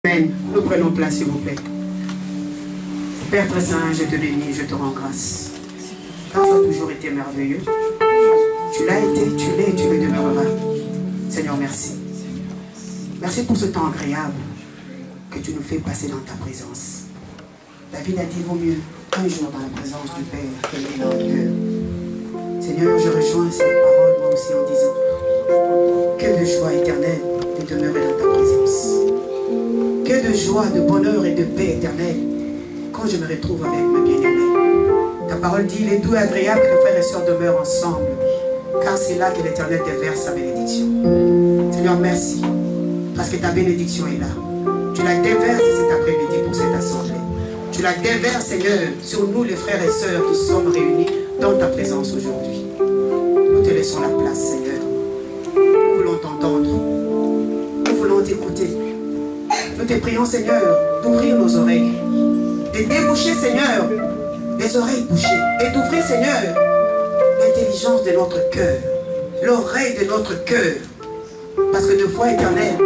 Amen. Nous prenons place, s'il vous plaît. Père très saint, je te bénis, je te rends grâce. Car tu as toujours été merveilleux. Tu l'as été, tu l'es et tu le demeureras. Seigneur, merci. Merci pour ce temps agréable que tu nous fais passer dans ta présence. David a dit, vaut mieux un jour dans la présence du Père que mille dans le cœur. Seigneur, je rejoins cette parole moi aussi en disant, que de joie éternelle de demeurer dans ta présence. Que de joie, de bonheur et de paix éternelle quand je me retrouve avec mes bien-aimés. Ta parole dit, il est doux et agréable que les frères et sœurs demeurent ensemble, car c'est là que l'Éternel déverse sa bénédiction. Seigneur, merci, parce que ta bénédiction est là. Tu la déverses cet après-midi pour cette assemblée. Tu la déverses, Seigneur, sur nous, les frères et sœurs qui sommes réunis dans ta présence aujourd'hui. Nous te laissons la place, Seigneur. Nous voulons t'entendre. Nous voulons t'écouter. Nous te prions, Seigneur, d'ouvrir nos oreilles. De déboucher, Seigneur, les oreilles bouchées. Et d'ouvrir, Seigneur, l'intelligence de notre cœur. L'oreille de notre cœur. Parce que de foi éternelle,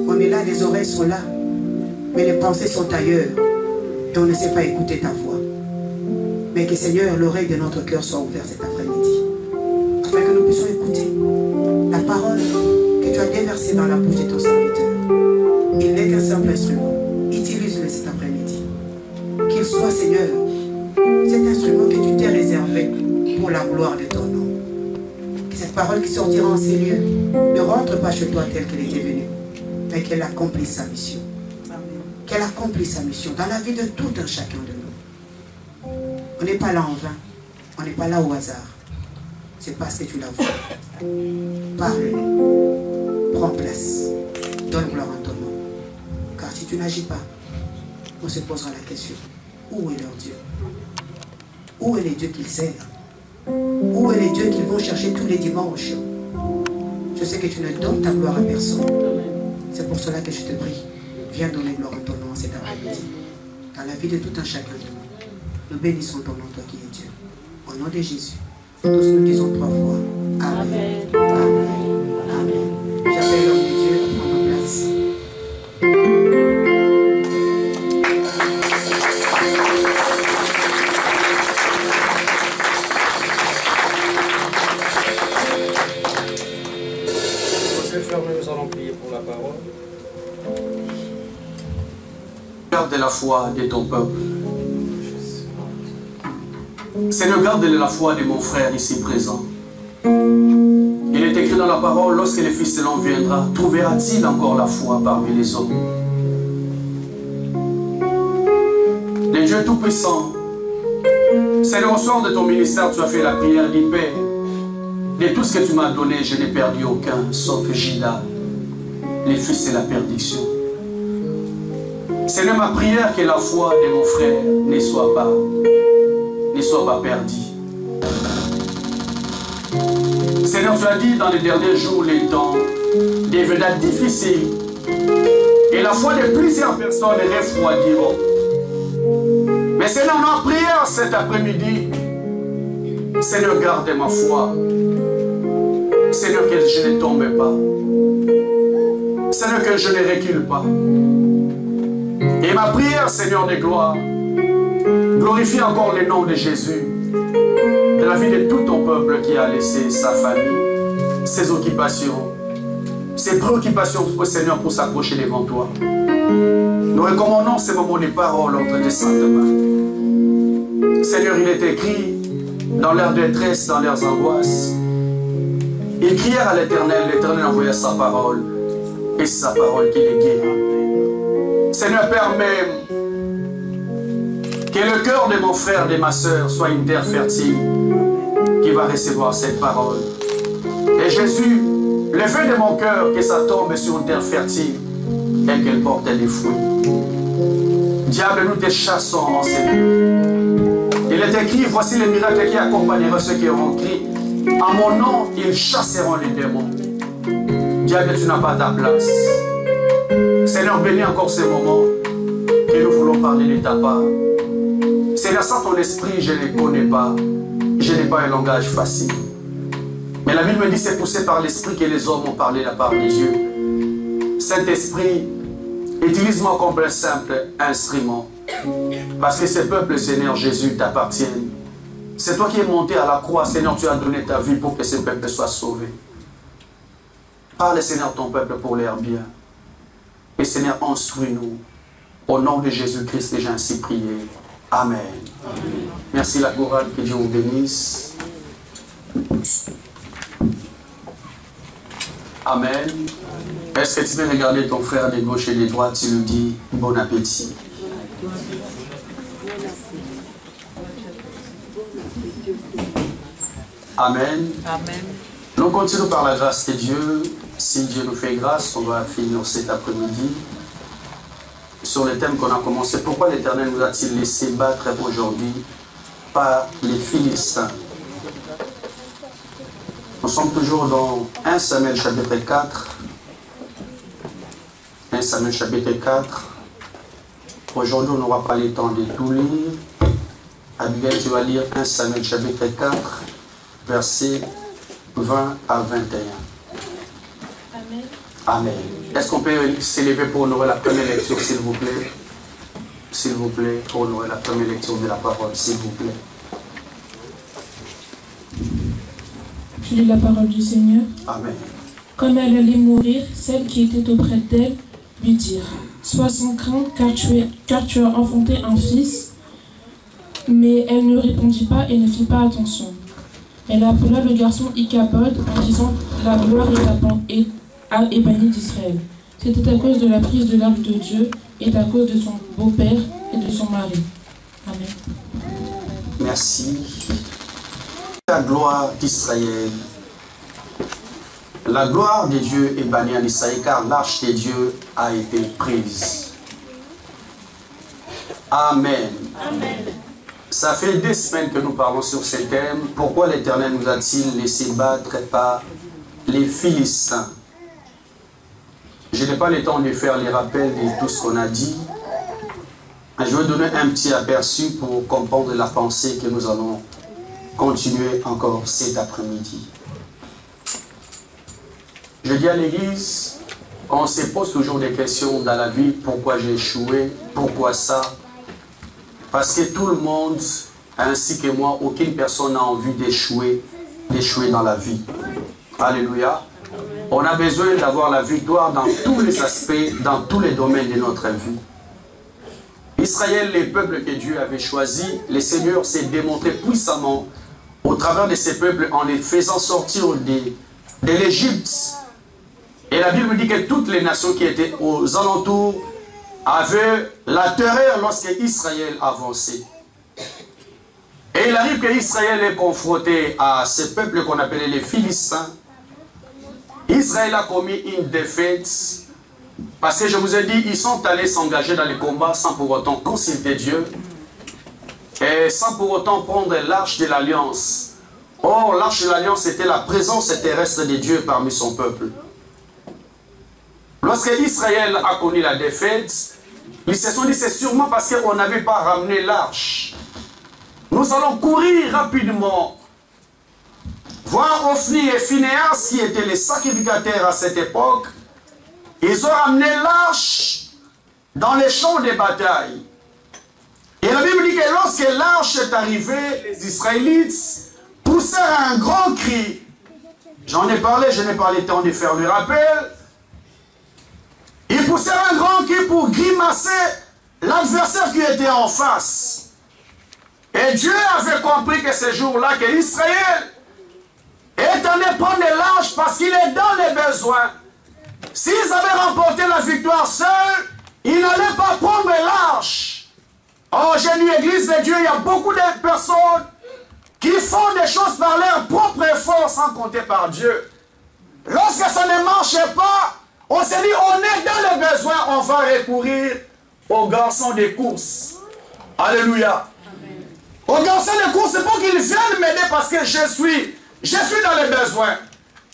on est là, les oreilles sont là. Mais les pensées sont ailleurs. Et on ne sait pas écouter ta voix. Mais que, Seigneur, l'oreille de notre cœur soit ouverte cet après-midi. Afin que nous puissions écouter la parole que tu as déversée dans la bouche de ton serviteur. Il n'est qu'un simple instrument. Utilise-le cet après-midi. Qu'il soit, Seigneur, cet instrument que tu t'es réservé pour la gloire de ton nom. Que cette parole qui sortira en ces lieux ne rentre pas chez toi telle qu'elle était venue, mais qu'elle accomplisse sa mission. Qu'elle accomplisse sa mission dans la vie de tout un chacun de nous. On n'est pas là en vain. On n'est pas là au hasard. C'est parce que tu l'as voulu. Parle-nous. Prends place. Donne gloire à ton nom. Car si tu n'agis pas, on se posera la question. Où est leur Dieu? Où est les dieux qu'ils servent? Où est les dieux qu'ils vont chercher tous les dimanches? Je sais que tu ne donnes ta gloire à personne. C'est pour cela que je te prie. Viens donner gloire à ton nom cet après-midi. Dans la vie de tout un chacun de nous. Nous bénissons ton nom, toi qui es Dieu. Au nom de Jésus. Tous nous disons 3 fois. Amen. Amen. Amen. J'appelle l'homme de Dieu à prendre place. Nous allons prier pour la parole. Garde la foi de ton peuple. Seigneur, garde la foi de mon frère ici présent. Il est écrit dans la parole, lorsque le Fils de l'homme viendra, trouvera-t-il encore la foi parmi les hommes? Le Dieu Tout-Puissant, Seigneur, au soir de ton ministère, tu as fait la prière, dit Père, de tout ce que tu m'as donné, je n'ai perdu aucun, sauf Gila, les fils de la perdition. Seigneur, ma prière, que la foi de mon frère ne soit pas perdue. Seigneur, tu as dit dans les derniers jours, les temps deviendront difficiles et la foi de plusieurs personnes refroidiront. Mais Seigneur, ma prière cet après-midi, Seigneur, garde ma foi. Seigneur, que je ne tombe pas. Seigneur, que je ne recule pas. Et ma prière, Seigneur de gloire, glorifie encore le nom de Jésus de la vie de tout ton peuple qui a laissé sa famille, ses occupations, ses préoccupations, Seigneur, pour s'approcher devant toi. Nous recommandons ces moments de parole entre tes saintes mains. Seigneur, il est écrit dans leur détresse, dans leurs angoisses. Ils crièrent à l'Éternel, l'Éternel envoya sa parole, et sa parole qui les guérit. Seigneur, permets que le cœur de mon frère, de ma soeur, soit une terre fertile qui va recevoir cette parole. Et Jésus, le vœu de mon cœur, que ça tombe sur une terre fertile et qu'elle porte des fruits. Diable, nous te chassons en ces lieux. Il est écrit, voici les miracles qui accompagneront ceux qui auront crié. À mon nom, ils chasseront les démons. Diable, tu n'as pas ta place. Seigneur, bénis encore ces moments que nous voulons parler de ta part. Seigneur, sans ton esprit, je ne les connais pas. Je n'ai pas un langage facile. Mais la Bible me dit, c'est poussé par l'esprit que les hommes ont parlé de la part de Dieu. Saint-Esprit, Utilise-moi comme un simple instrument. Parce que ces peuples, Seigneur Jésus, t'appartiennent. C'est toi qui es monté à la croix, Seigneur, tu as donné ta vie pour que ces peuples soient sauvés. Parle, Seigneur, ton peuple pour leur bien. Et Seigneur, instruis-nous. Au nom de Jésus-Christ, j'ai ainsi prié. Amen. Amen. Merci la chorale, que Dieu vous bénisse. Amen. Est-ce que tu peux regarder ton frère de gauche et de droite, tu lui dis bon appétit. Amen. Amen. Nous continuons par la grâce de Dieu. Si Dieu nous fait grâce, on va finir cet après-midi sur le thème qu'on a commencé. Pourquoi l'Éternel nous a-t-il laissé battre aujourd'hui par les Philistins? Nous sommes toujours dans 1 Samuel chapitre 4. 1 Samuel chapitre 4. Aujourd'hui, on n'aura pas le temps de tout lire. Abigail, tu vas lire 1 Samuel chapitre 4, versets 20 à 21. Amen. Amen. Est-ce qu'on peut s'élever pour honorer la première lecture, s'il vous plaît? S'il vous plaît, pour honorer la première lecture de la parole, s'il vous plaît. Je lis la parole du Seigneur. Amen. Comme elle allait mourir, celles qui étaient auprès d'elle lui dirent: sois sans crainte, car tu as enfanté un fils. Mais elle ne répondit pas et ne fit pas attention. Elle appela le garçon Ichabod en disant: la gloire est bannie d'Israël. C'était à cause de la prise de l'arche de Dieu et à cause de son beau-père et de son mari. Amen. Merci. La gloire d'Israël. La gloire de Dieu est bannie en Israël car l'arche de Dieu a été prise. Amen. Amen. Ça fait 2 semaines que nous parlons sur ce thème. Pourquoi l'Éternel nous a-t-il laissé battre par les Philistins? Je n'ai pas le temps de faire les rappels de tout ce qu'on a dit. Je vais donner un petit aperçu pour comprendre la pensée que nous allons continuer encore cet après-midi. Je dis à l'église, on se pose toujours des questions dans la vie. Pourquoi j'ai échoué? Pourquoi ça? Parce que tout le monde, ainsi que moi, aucune personne n'a envie d'échouer dans la vie. Alléluia. On a besoin d'avoir la victoire dans tous les aspects, dans tous les domaines de notre vie. Israël, les peuples que Dieu avait choisis, le Seigneur s'est démontré puissamment au travers de ces peuples en les faisant sortir de l'Égypte. Et la Bible dit que toutes les nations qui étaient aux alentours avaient la terreur lorsque Israël avançait. Et il arrive que Israël est confronté à ce peuple qu'on appelait les Philistins. Israël a commis une défaite parce que je vous ai dit, ils sont allés s'engager dans les combats sans pour autant consulter Dieu et sans pour autant prendre l'arche de l'alliance. Or, l'arche de l'alliance était la présence terrestre de Dieu parmi son peuple. Lorsque Israël a connu la défaite, ils se sont dit, c'est sûrement parce qu'on n'avait pas ramené l'arche. Nous allons courir rapidement voir Ophni et Phinehas, qui étaient les sacrificateurs à cette époque. Ils ont ramené l'arche dans les champs de bataille. Et la Bible dit que lorsque l'arche est arrivée, les Israélites poussèrent un grand cri. J'en ai parlé, je n'ai pas le temps de faire le rappel. Ils poussèrent un grand cri pour grimacer l'adversaire qui était en face. Et Dieu avait compris que ce jour-là, que Israël est allé prendre l'arche parce qu'il est dans les besoins. S'ils avaient remporté la victoire seuls, ils n'allaient pas prendre l'arche. Oh, j'ai dit, Église de Dieu, il y a beaucoup de personnes qui font des choses par leur propre effort sans compter par Dieu. Lorsque ça ne marchait pas, on s'est dit, on est dans les besoins, on va recourir aux garçons de course. Alléluia. Amen. Aux garçons de course, c'est pour qu'ils viennent m'aider parce que je suis dans les besoins.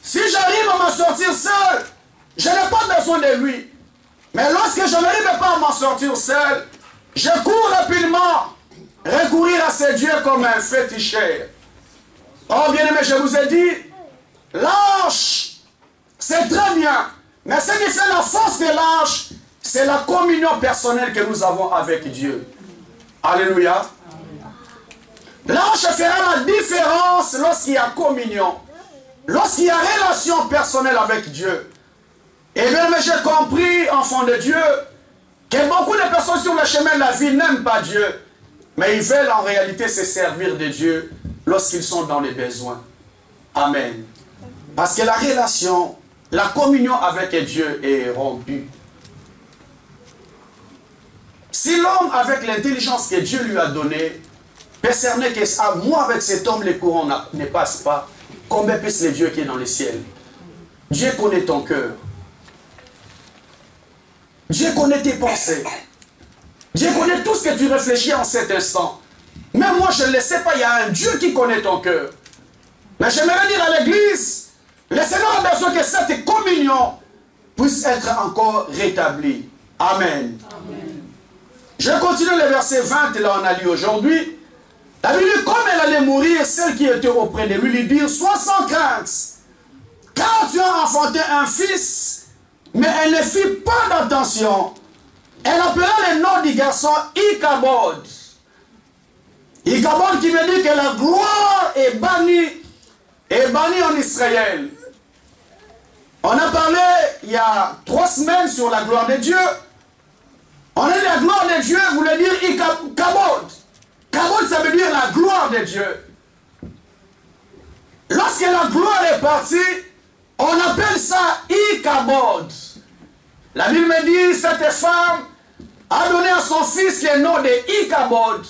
Si j'arrive à m'en sortir seul, je n'ai pas besoin de lui. Mais lorsque je n'arrive pas à m'en sortir seul, je cours rapidement recourir à ces dieux comme un féticheur. Oh bien-aimé, je vous ai dit, l'arche, c'est très bien. Mais ce qui fait la force de l'arche, c'est la communion personnelle que nous avons avec Dieu. Alléluia. Là, je ferai la différence lorsqu'il y a communion, lorsqu'il y a relation personnelle avec Dieu. Et bien, mais j'ai compris, enfant de Dieu, que beaucoup de personnes sur le chemin de la vie n'aiment pas Dieu, mais ils veulent en réalité se servir de Dieu lorsqu'ils sont dans les besoins. Amen. Parce que la relation, la communion avec Dieu est rompue. Si l'homme, avec l'intelligence que Dieu lui a donnée, peut cerner que moi, avec cet homme, les courants ne passent pas, combien plus le Dieu qui est dans les ciels? Dieu connaît ton cœur. Dieu connaît tes pensées. Dieu connaît tout ce que tu réfléchis en cet instant. Même moi, je ne le sais pas, il y a un Dieu qui connaît ton cœur. Mais j'aimerais dire à l'église, le Seigneur a besoin que cette communion puisse être encore rétablie. Amen. Amen. Je continue le verset 20, là on a lu aujourd'hui. La Bible dit, comme elle allait mourir, celle qui était auprès de lui lui dit, sois sans crainte, car tu as enfanté un fils. Mais elle ne fit pas d'attention. Elle appela le nom du garçon Ichabod. Ichabod qui veut dire que la gloire est bannie en Israël. On a parlé il y a 3 semaines sur la gloire de Dieu. On a dit la gloire de Dieu voulait dire Ichabod. Ichabod, ça veut dire la gloire de Dieu. Lorsque la gloire est partie, on appelle ça Ichabod. La Bible me dit, cette femme a donné à son fils le nom de Ichabod.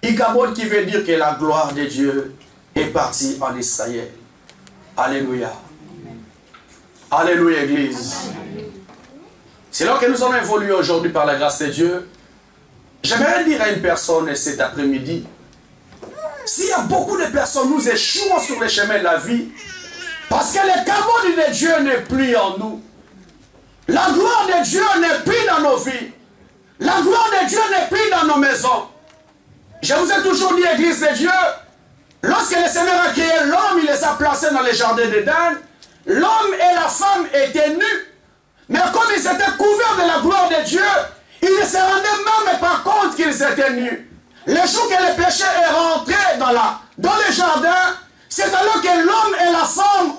Ichabod qui veut dire que la gloire de Dieu est partie en Israël. Alléluia. Alléluia, Église. C'est là que nous allons évoluer aujourd'hui par la grâce de Dieu. J'aimerais dire à une personne cet après-midi, s'il y a beaucoup de personnes, nous échouons sur le chemin de la vie, parce que le cabot de Dieu n'est plus en nous. La gloire de Dieu n'est plus dans nos vies. La gloire de Dieu n'est plus dans nos maisons. Je vous ai toujours dit, Église de Dieu, lorsque le Seigneur a créé l'homme, il les a placés dans les jardins d'Éden. L'homme et la femme étaient nus. Mais comme ils étaient couverts de la gloire de Dieu, ils ne se rendaient même pas compte qu'ils étaient nus. Le jour que le péché est rentré dans le jardin, c'est alors que l'homme et la femme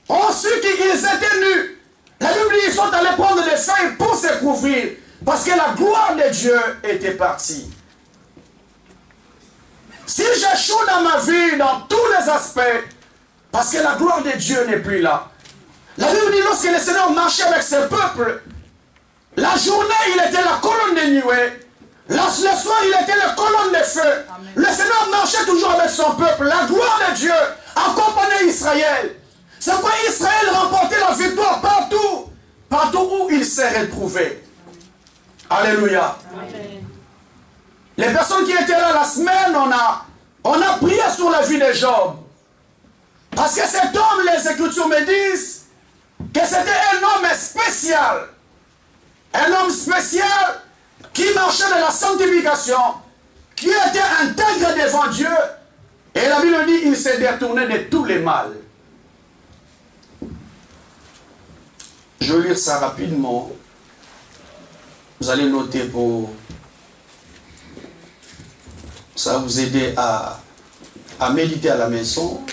ont su qu'ils étaient nus. La Bible dit qu'ils sont allés prendre des feuilles pour se couvrir, parce que la gloire de Dieu était partie. Si j'échoue dans ma vie, dans tous les aspects, parce que la gloire de Dieu n'est plus là. La Bible dit lorsque le Seigneur marchait avec ses peuples, la journée il était la colonne de nuée, le soir il était la colonne de feu. Amen. Le Seigneur marchait toujours avec son peuple. La gloire de Dieu accompagnait Israël. C'est pourquoi Israël remportait la victoire partout où il s'est retrouvé. Alléluia. Amen. Les personnes qui étaient là la semaine, on a prié sur la vie de Job. Parce que cet homme, les Écritures me disent que c'était un homme spécial. Un homme spécial qui marchait dans la sanctification, qui était intègre devant Dieu. Et la Bible dit qu'il s'est détourné de tous les mal. Je vais lire ça rapidement. Vous allez noter pour ça vous aider à méditer à la maison.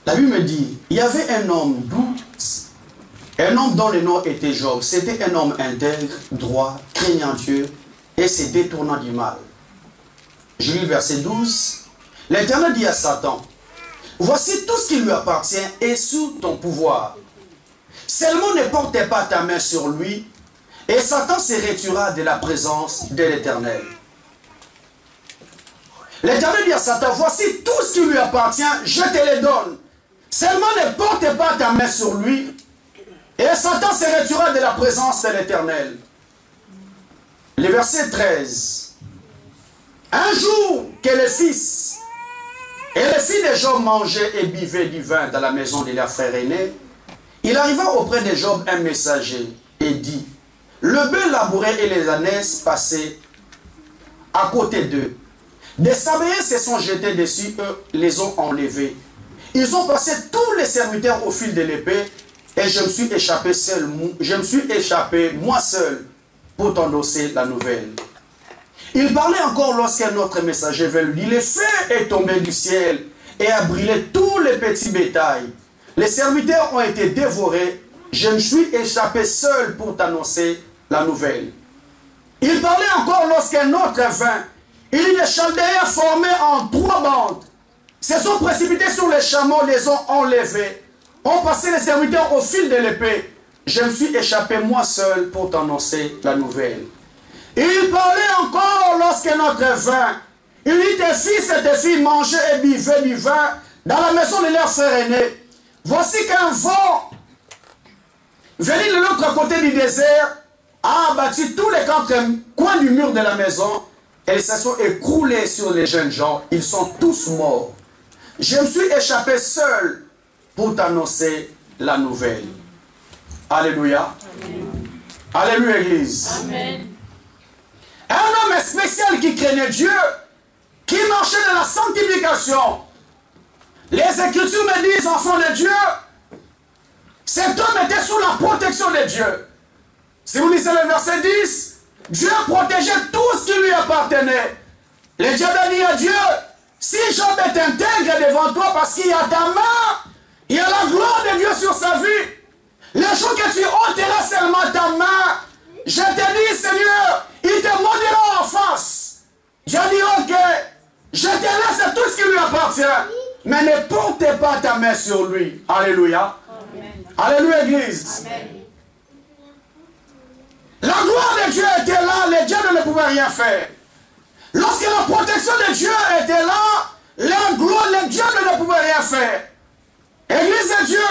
La Bible me dit, il y avait un homme dont le nom était Job. C'était un homme intègre, droit, craignant Dieu et se détournant du mal. Je lis le verset 12. L'Éternel dit à Satan, voici tout ce qui lui appartient est sous ton pouvoir. Seulement ne porte pas ta main sur lui, et Satan se retirera de la présence de l'Éternel. L'Éternel dit à Satan, voici tout ce qui lui appartient, je te le donne. Seulement ne porte pas ta main sur lui, et Satan se retirera de la présence de l'Éternel. Le verset 13. Un jour que le fils et les filles de Job mangeaient et buvaient du vin dans la maison de leur frère aîné, il arriva auprès de Job un messager et dit, le bœuf labouré et les ânesses passés à côté d'eux. Des Saméens se sont jetés dessus, eux les ont enlevés. Ils ont passé tous les serviteurs au fil de l'épée et je me suis échappé seul, moi seul, pour t'endosser la nouvelle. Il parlait encore lorsqu'un autre messager vint lui dire, le feu est tombé du ciel et a brûlé tous les petits bétails. Les serviteurs ont été dévorés. Je me suis échappé seul pour t'annoncer la nouvelle. Il parlait encore lorsqu'un autre vint. Il dit, les Chaldéens formés en 3 bandes se sont précipités sur les chameaux, les ont enlevés, ont passé les serviteurs au fil de l'épée. Je me suis échappé moi seul pour t'annoncer la nouvelle. Il parlait encore lorsqu'un autre vint. Il dit, tes fils et tes filles mangeaient et buvaient du vin dans la maison de leur frère aîné. Voici qu'un vent venu de l'autre côté du désert a abattu tous les 4 coins du mur de la maison et ils se sont écroulés sur les jeunes gens. Ils sont tous morts. Je me suis échappé seul pour t'annoncer la nouvelle. Alléluia. Amen. Alléluia, Église. Amen. Un homme spécial qui craignait Dieu, qui marchait dans la sanctification. Les Écritures me disent, enfants de Dieu, cet homme était sous la protection de Dieu. Si vous lisez le verset 10, Dieu protégeait tout ce qui lui appartenait. Le diable a dit à Dieu, si Job est intègre devant toi parce qu'il y a ta main, il y a la gloire de Dieu sur sa vie. Le jour que tu ôteras seulement ta main, je te dis, Seigneur, il te maudira en face. Dieu dit, ok, je te laisse tout ce qui lui appartient, mais ne porte pas ta main sur lui. Alléluia. Amen. Alléluia, Église. Amen. La gloire de Dieu était là, le diable ne pouvait rien faire. Lorsque la protection de Dieu était là, la gloire, le diable ne pouvait rien faire. Église de Dieu,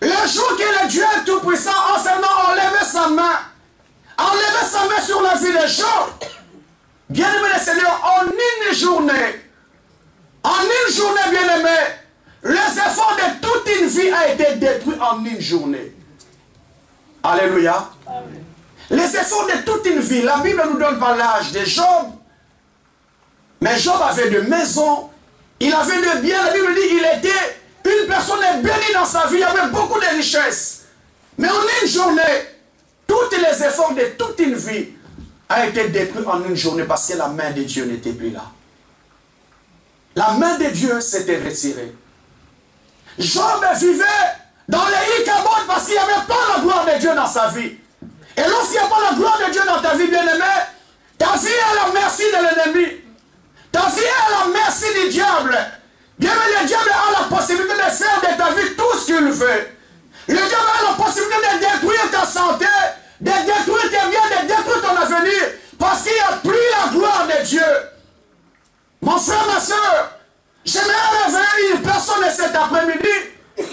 le jour que le Dieu Tout-Puissant en seulement enlevé sa main sur la vie de Job, bien-aimé le Seigneur, en une journée, bien-aimé, les efforts de toute une vie a été détruit en une journée. Alléluia. Amen. Les efforts de toute une vie, la Bible ne nous donne pas l'âge de Job, mais Job avait de maisons, il avait de biens, la Bible dit qu'il était une personne bénie dans sa vie, il avait beaucoup de richesses. Mais en une journée, tous les efforts de toute une vie a été détruit en une journée parce que la main de Dieu n'était plus là. La main de Dieu s'était retirée. Job vivait dans les Ichabod parce qu'il n'y avait pas la gloire de Dieu dans sa vie. Et lorsqu'il n'y a pas la gloire de Dieu dans ta vie, bien-aimé, ta vie est à la merci de l'ennemi. Ta vie est à la merci du diable. Bien-aimé, le diable a la possibilité de faire de ta vie tout ce qu'il veut. Le diable a la possibilité de détruire ta santé, de détruire tes biens, de détruire ton avenir, parce qu'il n'y a plus la gloire de Dieu. Mon frère, ma soeur, j'aimerais réveiller une personne cet après-midi,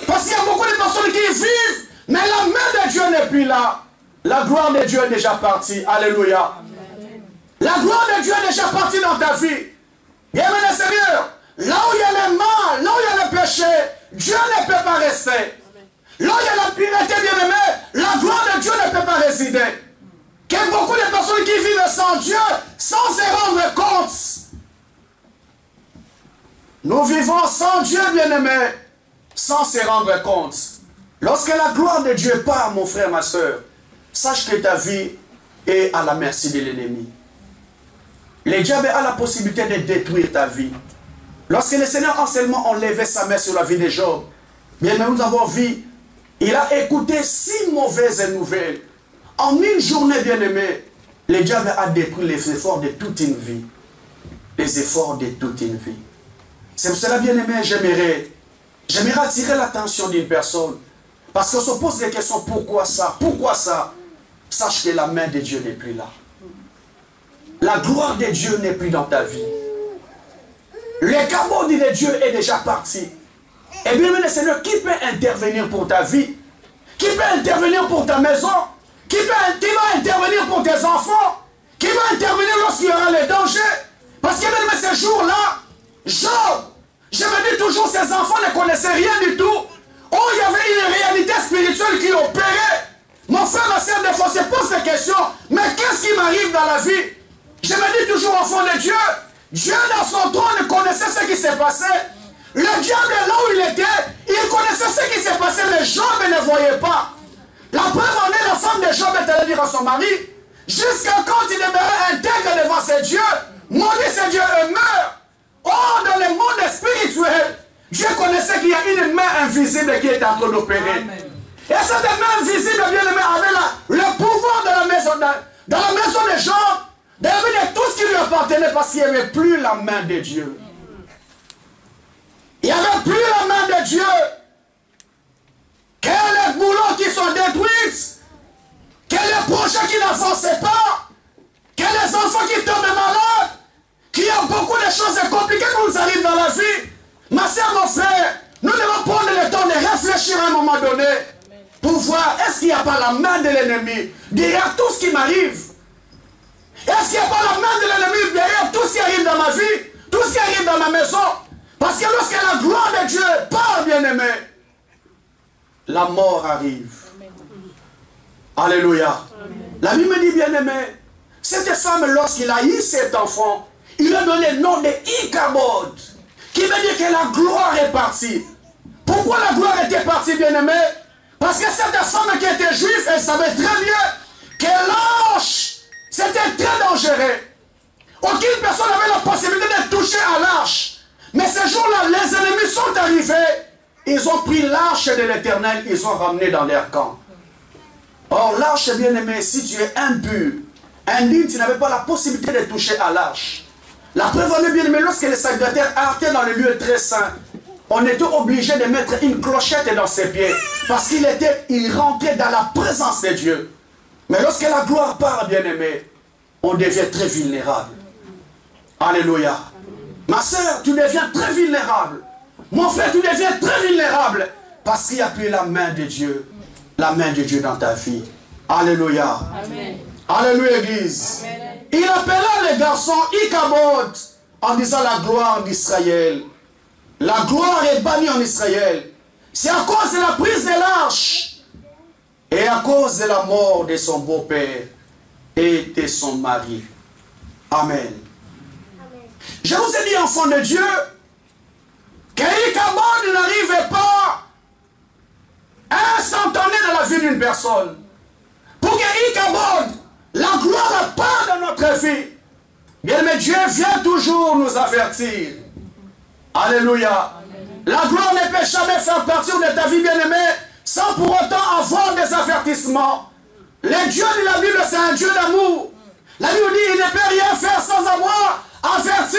parce qu'il y a beaucoup de personnes qui vivent, mais la main de Dieu n'est plus là. La gloire de Dieu est déjà partie. Alléluia. Amen. La gloire de Dieu est déjà partie dans ta vie. Bien-aimé Seigneur, là où il y a le mal, là où il y a le péché, Dieu ne peut pas rester. Là où il y a la pureté, bien-aimé, la gloire de Dieu ne peut pas résider. qu'il y a beaucoup de personnes qui vivent sans Dieu, sans se rendre compte. Nous vivons sans Dieu, bien-aimé, sans se rendre compte. Lorsque la gloire de Dieu part, mon frère, ma soeur, sache que ta vie est à la merci de l'ennemi. Le diable a la possibilité de détruire ta vie. Lorsque le Seigneur a seulement enlevé sa main sur la vie de Job, bien aimé, nous avons vu, il a écouté 6 mauvaises nouvelles. En une journée, bien aimé, le diable a détruit les efforts de toute une vie. Les efforts de toute une vie. C'est pour cela, bien aimé, j'aimerais attirer l'attention d'une personne. Parce qu'on se pose des questions, pourquoi ça? Pourquoi ça? Sache que la main de Dieu n'est plus là. La gloire de Dieu n'est plus dans ta vie. Le cabot de Dieu est déjà parti. Et bien, le Seigneur, qui peut intervenir pour ta vie? Qui peut intervenir pour ta maison? Qui va intervenir pour tes enfants? Qui va intervenir lorsqu'il y aura les dangers? Parce que même ces jours-là, Job, je me dis toujours, ces enfants ne connaissaient rien du tout. Oh, il y avait une réalité spirituelle qui opérait. Mon frère, ma soeur, des fois, se pose des questions. Mais qu'est-ce qui m'arrive dans la vie? Je me dis toujours, enfant de Dieu, Dieu dans son trône connaissait ce qui s'est passé. Le diable là où il était, il connaissait ce qui s'est passé, mais Job ne voyait pas. La preuve en est, la femme de Job est allée dire à son mari, jusqu'à quand il demeurait intègre devant ses dieux, maudit ses dieux et meurt. Or, dans le monde spirituel, Dieu connaissait qu'il y a une main invisible qui est en train d'opérer. Et cette main invisible, bien aimé, avait le pouvoir de la maison, dans la maison de Job, de tout ce qui lui appartenait, parce qu'il n'y avait plus la main de Dieu. Il n'y avait plus la main de Dieu. Quels les boulots qui sont détruits, quels les projets qui n'avancent pas, quels les enfants qui tombent malades, qu'il y a beaucoup de choses compliquées qui nous arrivent dans la vie. Ma soeur, mon frère, nous devons prendre le temps de réfléchir à un moment donné pour voir, est-ce qu'il n'y a pas la main de l'ennemi derrière tout ce qui m'arrive? Est-ce qu'il n'y a pas la main de l'ennemi derrière tout ce qui arrive dans ma vie, tout ce qui arrive dans ma maison? Parce que lorsque la gloire de Dieu part, bien-aimé, la mort arrive. Amen. Alléluia. Amen. La Bible me dit, bien-aimé, cette femme, lorsqu'il a eu cet enfant, il a donné le nom de Ichabod, qui veut dire que la gloire est partie. Pourquoi la gloire était partie, bien-aimé? Parce que cette femme qui était juive, elle savait très bien que l'arche, c'était très dangereux. Aucune personne n'avait la possibilité de toucher à l'arche. Mais ce jour-là, les ennemis sont arrivés. Ils ont pris l'arche de l'Éternel, ils ont ramené dans leur camp. Or, l'arche, bien-aimé, si tu es impur, indigne, tu n'avais pas la possibilité de toucher à l'arche. La preuve en est, bien-aimé, lorsque les sacrificateurs arrêtaient dans le lieu très saint, on était obligé de mettre une clochette dans ses pieds. Parce qu'il rentrait dans la présence de Dieu. Mais lorsque la gloire part, bien-aimé, on devient très vulnérable. Alléluia. Ma soeur, tu deviens très vulnérable. Mon frère, tu deviens très vulnérable. Parce qu'il n'y a plus la main de Dieu. La main de Dieu dans ta vie. Alléluia. Amen. Alléluia, Église. Amen. Il appela les garçons Ichabod en disant la gloire d'Israël. La gloire est bannie en Israël. C'est à cause de la prise de l'arche et à cause de la mort de son beau-père et de son mari. Amen. Je vous ai dit, enfants de Dieu, que Ichabod n'arrivait pas instantané dans la vie d'une personne. Pour que Ichabod, la gloire part dans notre vie. Bien, mais Dieu vient toujours nous avertir. Alléluia. Amen. La gloire ne peut jamais faire partir de ta vie, bien-aimée, sans pour autant avoir des avertissements. Le Dieu de la Bible, c'est un Dieu d'amour. La Bible dit, il ne peut rien faire sans avoir averti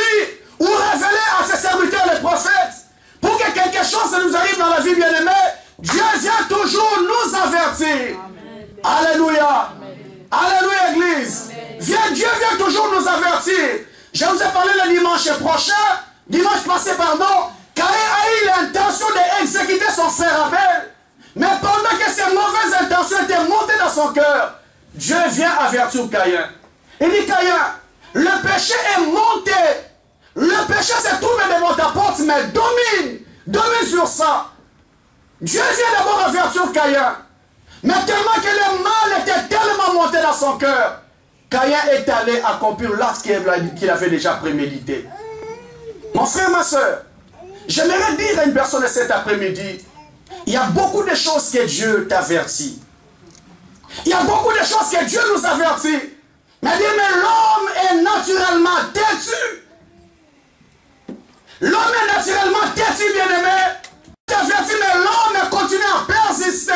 ou révélé à ses serviteurs, les prophètes. Pour que quelque chose nous arrive dans la vie, bien-aimée, Dieu vient toujours nous avertir. Amen. Alléluia. Amen. Alléluia, Église. Dieu vient toujours nous avertir. Je vous ai parlé le dimanche passé, pardon, Caïn a eu l'intention d'exécuter son frère Abel. Mais pendant que ces mauvaises intentions étaient montées dans son cœur, Dieu vient avertir Caïn. Il dit, Caïn, le péché est monté. Le péché s'est trouvé devant ta porte, mais domine sur ça. Dieu vient d'abord avertir Caïn. Mais tellement que le mal était tellement monté dans son cœur, Caïn est allé accomplir l'acte qu'il avait déjà prémédité. Mon frère, ma soeur, j'aimerais dire à une personne cet après-midi, il y a beaucoup de choses que Dieu t'avertit. Il y a beaucoup de choses que Dieu nous avertit. Mais l'homme est naturellement têtu. L'homme est naturellement têtu, bien-aimé. T'avertis, mais l'homme continue à persister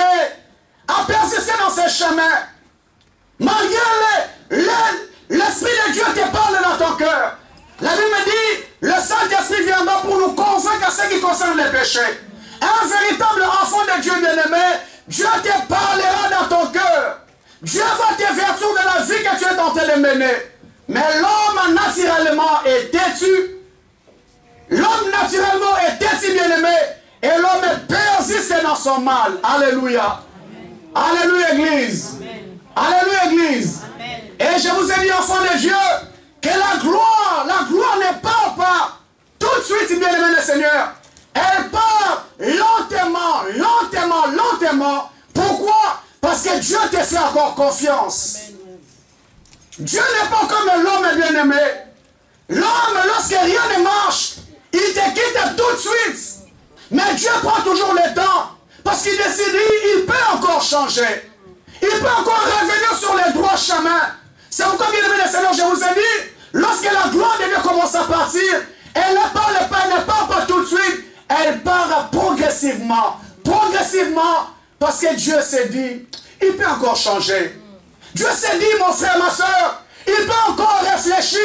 dans ses chemins. Malgré l'Esprit de Dieu te parle dans ton cœur. La Bible me dit, le Saint-Esprit viendra pour nous convaincre à ce qui concerne les péchés. Un véritable enfant de Dieu bien-aimé, Dieu te parlera dans ton cœur. Dieu va te vertir de la vie que tu es en train de mener. Mais l'homme naturellement est têtu. L'homme naturellement est têtu, bien-aimé. Et l'homme persiste dans son mal. Alléluia. Amen. Alléluia, Église. Amen. Alléluia, Église. Amen. Et je vous ai dit, enfants de Dieu, que la gloire ne part pas tout de suite, bien-aimé le Seigneur. Elle part lentement. Pourquoi? Parce que Dieu te fait encore confiance. Dieu n'est pas comme l'homme bien-aimé. L'homme, lorsque rien ne marche, il te quitte tout de suite. Mais Dieu prend toujours le temps. Parce qu'il décide, il peut encore changer. Il peut encore revenir sur les droits chemins. C'est pourquoi, bien aimé le Seigneur, je vous ai dit, lorsque la gloire de Dieu commence à partir, elle ne parle pas, elle ne part pas tout de suite. Elle part progressivement. Progressivement. Parce que Dieu s'est dit, il peut encore changer. Dieu s'est dit, mon frère, ma soeur, il peut encore réfléchir.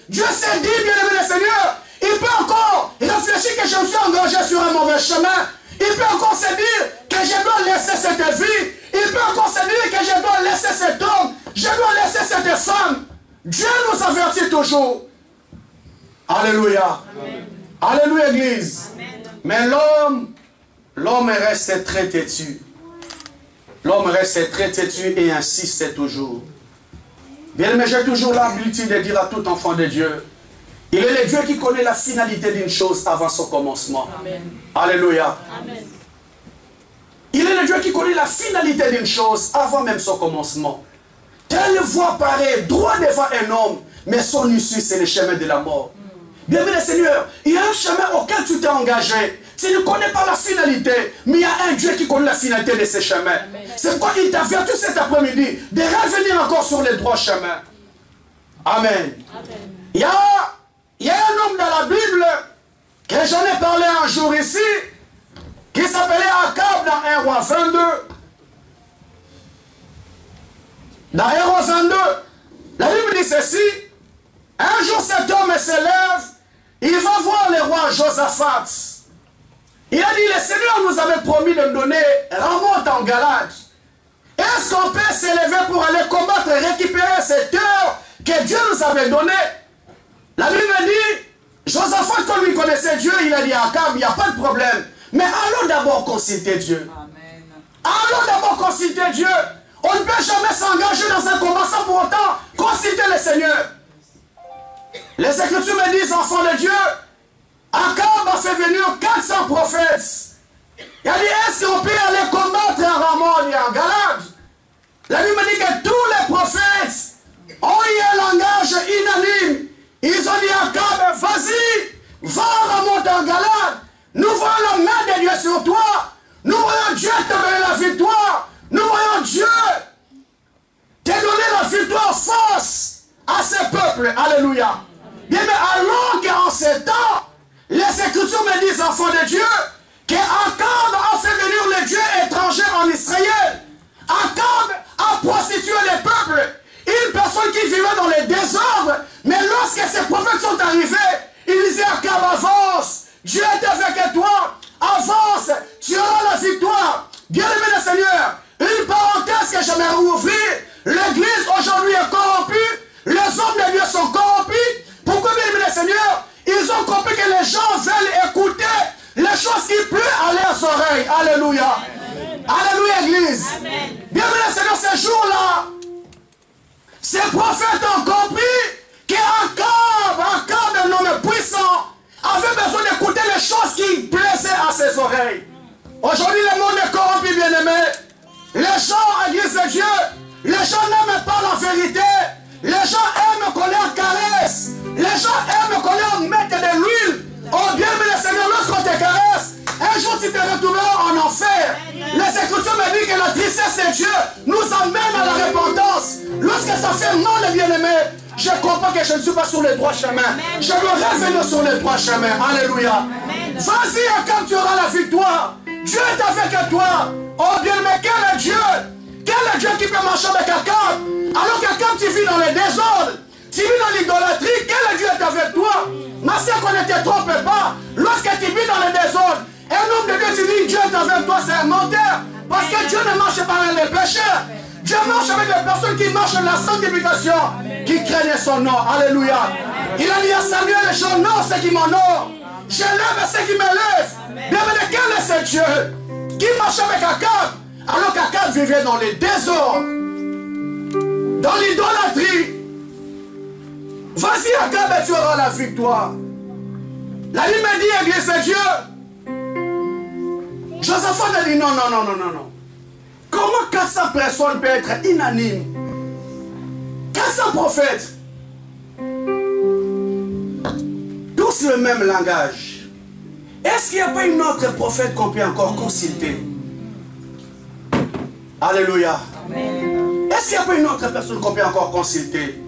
Dieu s'est dit, bien aimé le Seigneur, il peut encore réfléchir que je me suis engagé sur un mauvais chemin. Il peut encore se dire que je dois laisser cette vie. Il peut encore se dire que je dois laisser cet homme. Je dois laisser cette femme. Dieu nous avertit toujours. Alléluia. Amen. Alléluia, Église. Amen. Mais l'homme reste très têtu. L'homme reste très têtu et insiste toujours. Bien aimé, j'ai toujours l'habitude de dire à tout enfant de Dieu, il est le Dieu qui connaît la finalité d'une chose avant son commencement. Amen. Alléluia. Amen. Il est le Dieu qui connaît la finalité d'une chose avant même son commencement. Telle voie paraît droit devant un homme, mais son issue, c'est le chemin de la mort. Bien aimé Seigneur, il y a un chemin auquel tu t'es engagé. Tu ne connais pas la finalité, mais il y a un Dieu qui connaît la finalité de ce chemin. C'est pourquoi il t'avertit cet après-midi de revenir encore sur les droits chemins. Amen. Amen. Il y a un homme dans la Bible que j'en ai parlé un jour ici, qui s'appelait Akab dans 1 Roi 22. Dans 1 Roi 22, la Bible dit ceci, un jour cet homme se lève, il va voir le roi Josaphat. Il a dit, le Seigneur nous avait promis de nous donner Ramoth en Galade. Est-ce qu'on peut s'élever pour aller combattre et récupérer cette terre que Dieu nous avait donnée? La Bible dit, Josaphat, quand lui connaissait Dieu, il a dit à Akab, il n'y a pas de problème. Mais allons d'abord consulter Dieu. Amen. Allons d'abord consulter Dieu. On ne peut jamais s'engager dans un combat sans pour autant consulter le Seigneur. Les Écritures me disent, enfants de Dieu, Akab a fait venir 400 prophètes. Il a dit, est-ce qu'on peut aller combattre à Ramoth et en Galade? La Bible me dit que tous les prophètes ont eu un langage unanime. Ils ont dit à Akab, vas-y, va à Ramoth en Galade. Nous voyons la main de Dieu sur toi. Nous voyons Dieu te donner la victoire. Nous voyons Dieu te donner la victoire face à ce peuple. Alléluia. Bien, mais alors qu'en ce temps, les Écritures me disent, enfants de Dieu, qu'Akab a fait venir les dieux étrangers en Israël. Akab a prostitué les peuples. Une personne qui vivait dans les désordres. Mais lorsque ces prophètes sont arrivés, ils disaient, Akab, avance. Dieu est avec toi. Avance. Tu auras la victoire. Bien aimé le Seigneur, une parenthèse que j'aimerais ouvrir. L'église aujourd'hui est corrompue. Les hommes de Dieu sont corrompus. Pourquoi, bien aimé le Seigneur? Ils ont compris que les gens veulent écouter les choses qui plaisent à leurs oreilles. Alléluia. Amen. Alléluia, Église. Amen. Bien aimé le Seigneur, ces jours-là, ces prophètes ont compris qu'Akab, un homme puissant, avait besoin d'écouter les choses qui plaisaient à ses oreilles. Aujourd'hui, le monde est corrompu, bien-aimé. Les gens, Église de Dieu, les gens n'aiment pas la vérité. Les gens aiment qu'on leur caresse. Les gens aiment qu'on leur mette de l'huile. Oh, bien-aimé le Seigneur, lorsqu'on te caresse, un jour tu te retrouveras en enfer. Les Écritures me disent que la tristesse de Dieu nous amène à la repentance. Lorsque ça fait mal, bien-aimé, je comprends que je ne suis pas sur les droits chemins. Je veux revenir sur les droits chemins. Alléluia. Vas-y, Akab, tu auras la victoire. Dieu est avec toi. Oh bien, mais quel est Dieu? Quel est Dieu qui peut marcher avec Akab? Alors qu'Akab, tu vis dans les désordres, tu vis dans l'idolâtrie, quel est Dieu est avec toi? Ma soeur, qu'on ne te trompe pas. Lorsque tu vis dans les désordres, un homme de Dieu, tu dis Dieu est avec toi, c'est un menteur. Parce que Dieu ne marche pas avec les pécheurs. Dieu marche avec les personnes qui marchent dans la sanctification, qui craignent son nom. Alléluia. Il a dit à Samuel, j'honore ceux qui m'honorent. Je lève ceux qui me lèvent. Bien, mais quel est ce Dieu qui marche avec Akab, alors qu'Akab vivait dans les désordres, dans l'idolâtrie? Vas-y, Akab, et tu auras la victoire. La Bible me dit, Église de Dieu, Josaphat a dit non, non, non, non, non, non. Comment 400 personnes peuvent être unanimes? 400 prophètes. Tous le même langage. Est-ce qu'il n'y a pas une autre prophète qu'on peut encore consulter? Alléluia. Est-ce qu'il n'y a pas une autre personne qu'on peut encore consulter?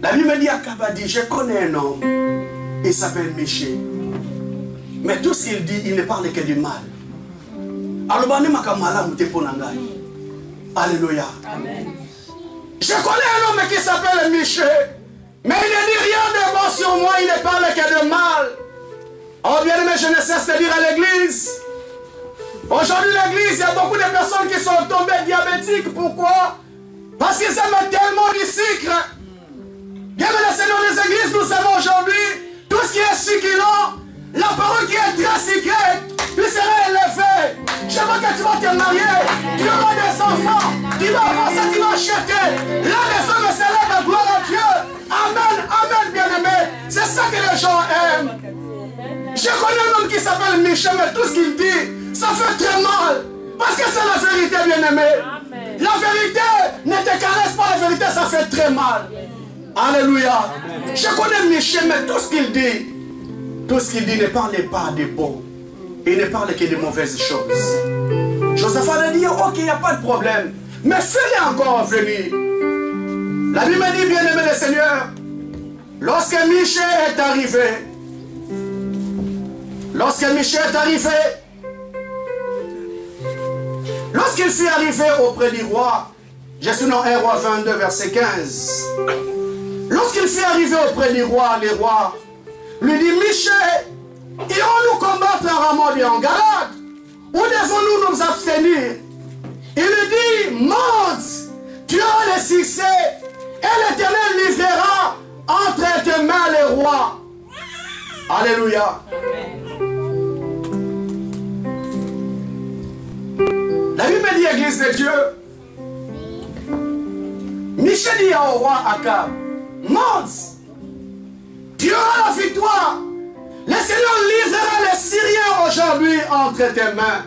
La Bible me dit à Kabadi, je connais un homme. Il s'appelle Miché. Mais tout ce qu'il dit, il ne parle que du mal. Alléluia. Je connais un homme qui s'appelle Miché. Mais il ne dit rien de bon sur moi, il ne parle que de mal. Oh bien aimé, je ne cesse de dire à l'église. Aujourd'hui l'église, il y a beaucoup de personnes qui sont tombées diabétiques. Pourquoi? Parce qu'ils aiment tellement du sucre. Bien aimé le Seigneur des églises, nous savons aujourd'hui, tout ce qui est succulent, la parole qui est très sucrée, tu seras élevé. Je veux que tu vas te marier, tu auras des enfants, tu vas avancer, tu vas acheter. Là, les hommes célèbrent la gloire à Dieu. Amen, amen, bien-aimé. C'est ça que les gens aiment. Je connais un homme qui s'appelle Michel, mais tout ce qu'il dit, ça fait très mal. Parce que c'est la vérité, bien-aimé. La vérité ne te caresse pas, la vérité, ça fait très mal. Alléluia. Je connais Michel, mais tout ce qu'il dit ne parle pas de bon. Il ne parle que de mauvaises choses. Josaphat a dit, ok, il n'y a pas de problème. Mais fais-le encore venir. La Bible dit, bien-aimé le Seigneur, lorsque Michel est arrivé, lorsqu'il fut arrivé auprès du roi, je suis dans 1 Roi 22, verset 15. Lorsqu'il fut arrivé auprès du roi, le roi lui dit, Michel, irons-nous combattre en Ramoth et en Galade, ou devons-nous nous abstenir? Il lui dit, monte, tu auras le succès, et l'Éternel livrera entre tes mains les rois. Alléluia. La Bible dit, Église de Dieu, Michel dit au roi Akab, monte, tu auras la victoire. Le Seigneur livrera les Syriens aujourd'hui entre tes mains.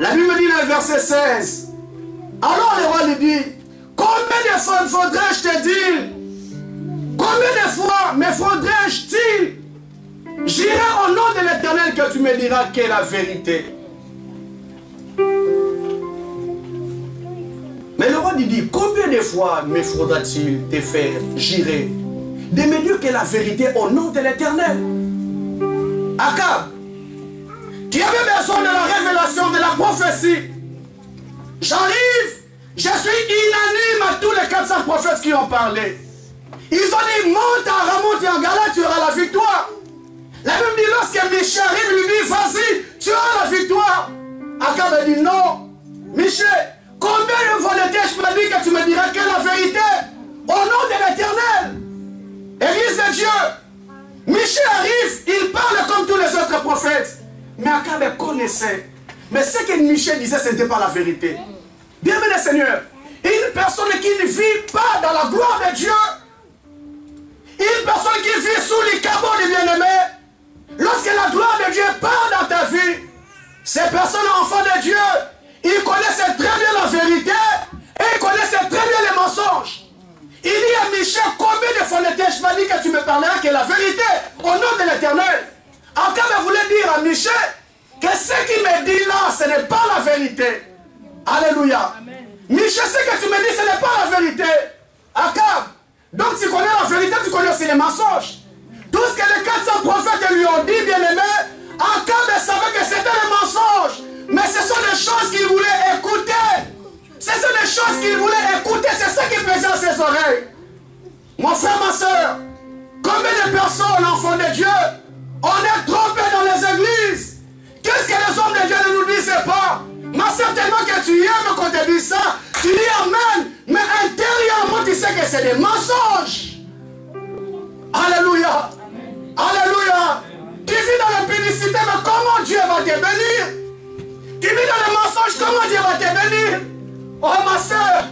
La Bible dit dans le verset 16, alors le roi lui dit, combien de fois faudrait-je te dire? Combien de fois me faudrait-je-t-il? J'irai au nom de l'Éternel que tu me diras quelle est la vérité. Mais le roi lui dit, combien de fois me faudra-t-il te faire jurer de me dire que la vérité au nom de l'Éternel? Akab, qui avait besoin de la révélation de la prophétie, j'arrive, je suis unanime à tous les 400 prophètes qui ont parlé. Ils ont dit, monte à Ramoth et en Galade, tu auras la victoire. La Bible dit, lorsque Michel arrive, il lui dit, vas-y, tu auras la victoire. Akab a dit, non, Michel, combien de fois je me dis que tu me diras que la vérité au nom de l'Éternel? Église de Dieu, Michel arrive, il parle comme tous les autres prophètes. Mais Akab connaissait. Mais ce que Michel disait, ce n'était pas la vérité. Bien-aimé Seigneur, une personne qui ne vit pas dans la gloire de Dieu, une personne qui vit sous les cabots du bien-aimé, lorsque la gloire de Dieu part dans ta vie, ces personnes enfants de Dieu, ils connaissent très bien la vérité et ils connaissent très bien les mensonges. Il dit à Michel, combien de fois je m'as dit que tu me parleras que la vérité au nom de l'Éternel? Akab voulait dire à Michel que ce qu'il me dit là, ce n'est pas la vérité. Alléluia. Michel, ce que tu me dis, ce n'est pas la vérité. Akab, donc tu connais la vérité, tu connais aussi les mensonges. Tout ce que les 400 prophètes lui ont dit, bien-aimé, Akab savait que c'était les mensonges. Mais ce sont des choses qu'il voulait écouter. Ce sont des choses qu'il voulait écouter. C'est ça qui pesait à ses oreilles. Mon frère, ma soeur, combien de personnes, enfants de Dieu, on est trompés dans les églises? Qu'est-ce que les hommes de Dieu ne nous disent pas? Mais certainement que tu aimes quand on te dit ça. Tu dis Amen. Mais intérieurement, tu sais que c'est des mensonges. Alléluia. Alléluia. Tu vis dans la publicité, mais comment Dieu va te bénir? Tu vis dans les mensonges, comment Dieu va te bénir? Oh ma soeur,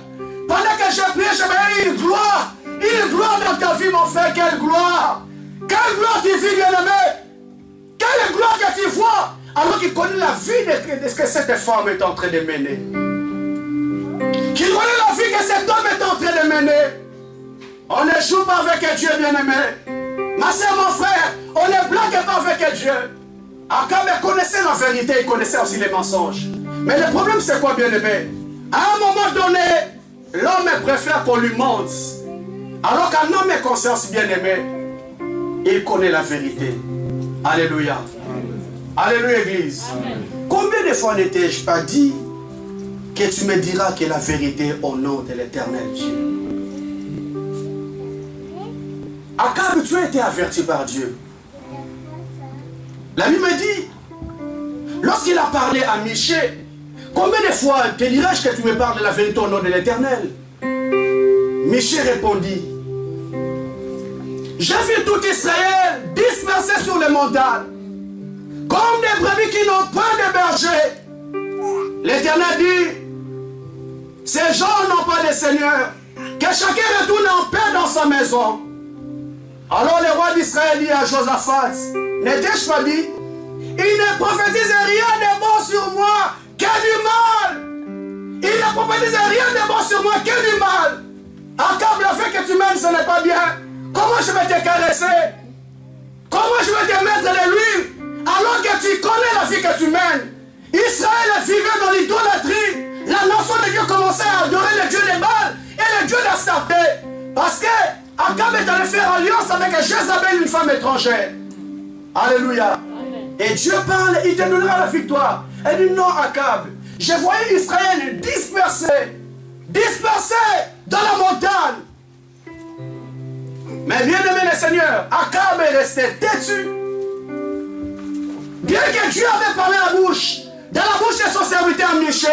pendant que je prie, je me dis une gloire dans ta vie, mon frère, quelle gloire! Quelle gloire tu vis, bien-aimé! Quelle gloire que tu vois, alors qu'il connaît la vie de ce que cette femme est en train de mener. Qu'il connaît la vie que cet homme est en train de mener. On ne joue pas avec Dieu, bien-aimé. Ma soeur, mon frère, on ne blague pas avec Dieu. Akab connaissait la vérité, il connaissait aussi les mensonges. Mais le problème, c'est quoi, bien-aimé? À un moment donné, l'homme préfère qu'on lui mente. Alors qu'un homme est conscience, bien-aimé, il connaît la vérité. Alléluia. Alléluia, Église. Amen. Combien de fois n'étais-je pas dit que tu me diras que la vérité au nom de l'Éternel Dieu? Akab, tu as été averti par Dieu. La Bible me dit, lorsqu'il a parlé à Michée, combien de fois te dirais-je que tu me parles de la vérité au nom de l'Éternel? Michée répondit, j'ai vu tout Israël dispersé sur les montagnes, comme des brebis qui n'ont point de berger. L'Éternel dit, ces gens n'ont pas de Seigneur, que chacun retourne en paix dans sa maison. Alors le roi d'Israël dit à Josaphat, n'étais-je pas dit, il ne prophétise rien de bon sur moi, que du mal. Il ne prophétise rien de bon sur moi, que du mal. Akab, le fait que tu m'aimes, ce n'est pas bien. Comment je vais te caresser? Comment je vais te mettre de l'huile alors que tu connais la vie que tu mènes? Israël vivait dans l'idolâtrie. La nation de Dieu commençait à adorer le Dieu des Baal et le Dieu d'Astarté. Parce que Akab est allé faire alliance avec Jézabel, une femme étrangère. Alléluia. Et Dieu parle, il te donnera la victoire. Elle dit non, Akab. Je voyais Israël dispersé dans la montagne. Mais bien aimé le Seigneur, Akab est resté têtu. Bien que Dieu avait parlé à la bouche, dans la bouche de son serviteur Michée,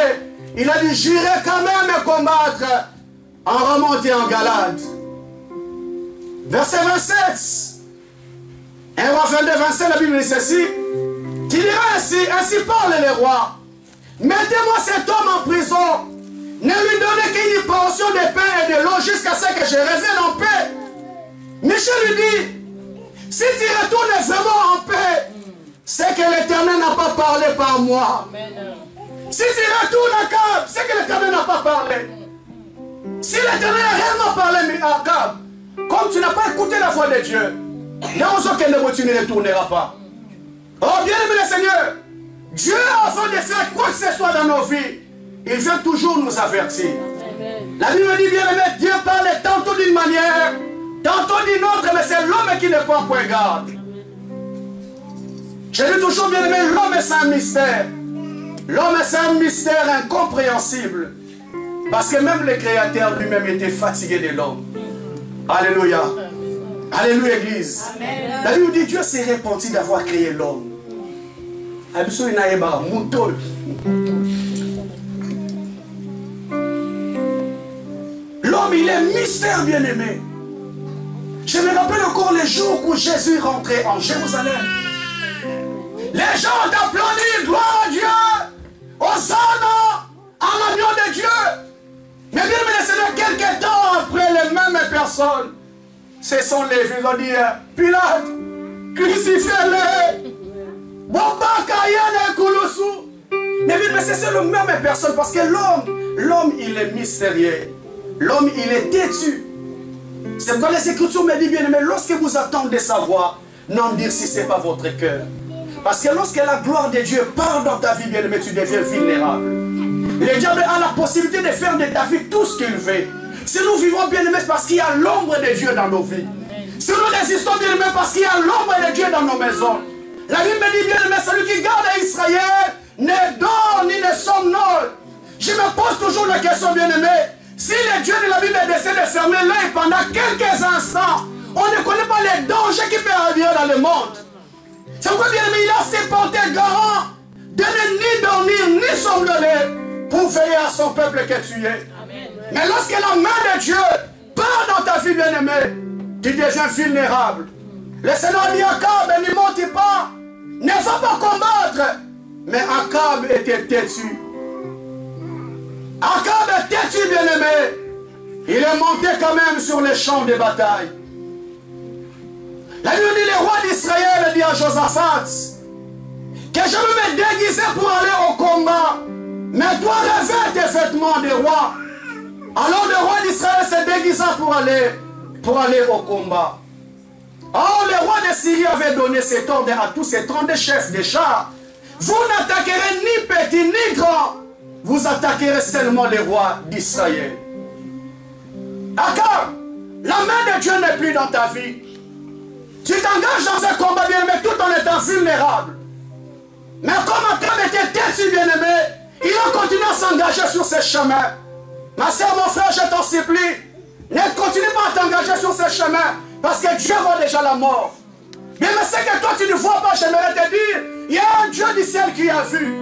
il a dit, j'irai quand même combattre en remontant en Galade. Verset 27. 1 roi 22, 27, la Bible dit ceci. Tu diras ainsi parle les rois. Mettez-moi cet homme en prison. Ne lui donnez qu'une portion de pain et de l'eau jusqu'à ce que je revienne en paix. Michée lui dit, si tu retournes vraiment en paix, c'est que l'Éternel n'a pas parlé par moi. Amen. Si tu retournes à Akab, c'est que l'Éternel n'a pas parlé. Si l'Éternel a réellement parlé à Akab, comme tu n'as pas écouté la voix de Dieu, dans aucun niveau tu ne retourneras pas. Oh bien aimé le Seigneur, Dieu avant de faire quoi que ce soit dans nos vies, il vient toujours nous avertir. Amen. La Bible dit bien aimé, Dieu parle tantôt d'une manière, tantôt d'une autre, mais c'est l'homme qui ne prend point garde. Je dis toujours bien aimé, l'homme c'est un mystère. L'homme c'est un mystère incompréhensible. Parce que même le Créateur lui-même était fatigué de l'homme. Alléluia. Alléluia, Église. Amen. La Bible dit Dieu s'est repenti d'avoir créé l'homme. L'homme, il est mystère, bien-aimé. Je me rappelle encore les jours où Jésus rentrait en Jérusalem. Les gens ont applaudi, gloire à Dieu, Hosanna, à l'agneau de Dieu. Mais bien aimé, c'est quelques temps après, les mêmes personnes se sont levées, ils ont dit, Pilate, crucifiez-le. Mais c'est le même personne, parce que l'homme, il est mystérieux. L'homme, il est têtu. C'est pourquoi les Écritures me disent bien, mais lorsque vous attendez savoir, non dire si ce n'est pas votre cœur. Parce que lorsque la gloire de Dieu part dans ta vie, bien aimé, tu deviens vulnérable. Le diable a la possibilité de faire de ta vie tout ce qu'il veut. Si nous vivons bien aimé, c'est parce qu'il y a l'ombre de Dieu dans nos vies. Si nous résistons bien aimé, parce qu'il y a l'ombre de Dieu dans nos maisons. La Bible me dit bien aimé, celui qui garde Israël ne dort ni ne somnole. Je me pose toujours la question bien aimé. Si le Dieu de la Bible décide de fermer l'œil pendant quelques instants, on ne connaît pas les dangers qui peuvent arriver dans le monde. C'est pourquoi bien aimé, il a ses portés garant de ne ni dormir ni somnoler pour veiller à son peuple que tu es. Amen. Mais lorsque la main de Dieu part dans ta vie bien aimée, tu deviens vulnérable. Le Seigneur dit à Akab, ne monte pas, ne va pas combattre. Mais Akab était têtu. Akab est têtu, bien-aimé. Il est monté quand même sur les champs de bataille. La Bible dit, le roi d'Israël dit à Josaphat, que je veux me déguiser pour aller au combat. Mais toi, revêt tes vêtements de roi. Alors le roi d'Israël se déguisa pour aller. pour aller au combat. Or, le roi de Syrie avait donné cet ordre à tous ses 32 chefs de chars. Vous n'attaquerez ni petit ni grand. Vous attaquerez seulement les rois d'Israël. Akab, la main de Dieu n'est plus dans ta vie. Tu t'engages dans un combat bien-aimé tout en étant vulnérable. Mais comme Akab était têtu bien-aimé, il a continué à s'engager sur ce chemin. Ma soeur, mon frère, je t'en supplie, ne continue pas à t'engager sur ce chemin parce que Dieu voit déjà la mort. Mais c'est que toi tu ne vois pas, j'aimerais te dire, il y a un Dieu du ciel qui a vu.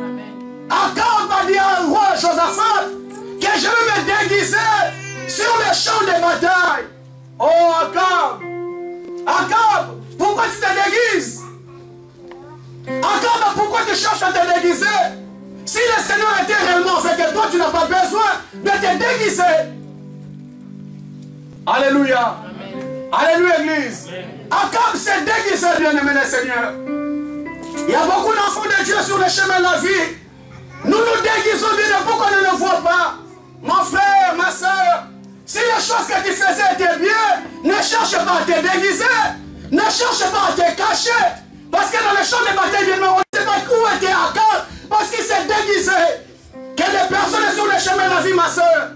Akab a dit à un roi Josaphat que je vais me déguiser sur le champ de bataille. Oh Akab, Akab, pourquoi tu te déguises? Akab, pourquoi tu cherches à te déguiser? Si le Seigneur était réellement avec toi, tu n'as pas besoin de te déguiser. Alléluia. Amen. Alléluia, Église. Akab s'est déguisé, bien-aimé le Seigneur. Il y a beaucoup d'enfants de Dieu sur le chemin de la vie. Nous nous déguisons bien, pourquoi nous ne le voyons pas? Mon frère, ma soeur, si les choses que tu faisais étaient bien, ne cherche pas à te déguiser. Ne cherche pas à te cacher. Parce que dans le champ de bataille, bien, on ne sait pas où était Akab. Parce qu'il s'est déguisé. Que des personnes sur le chemin de la vie, ma soeur.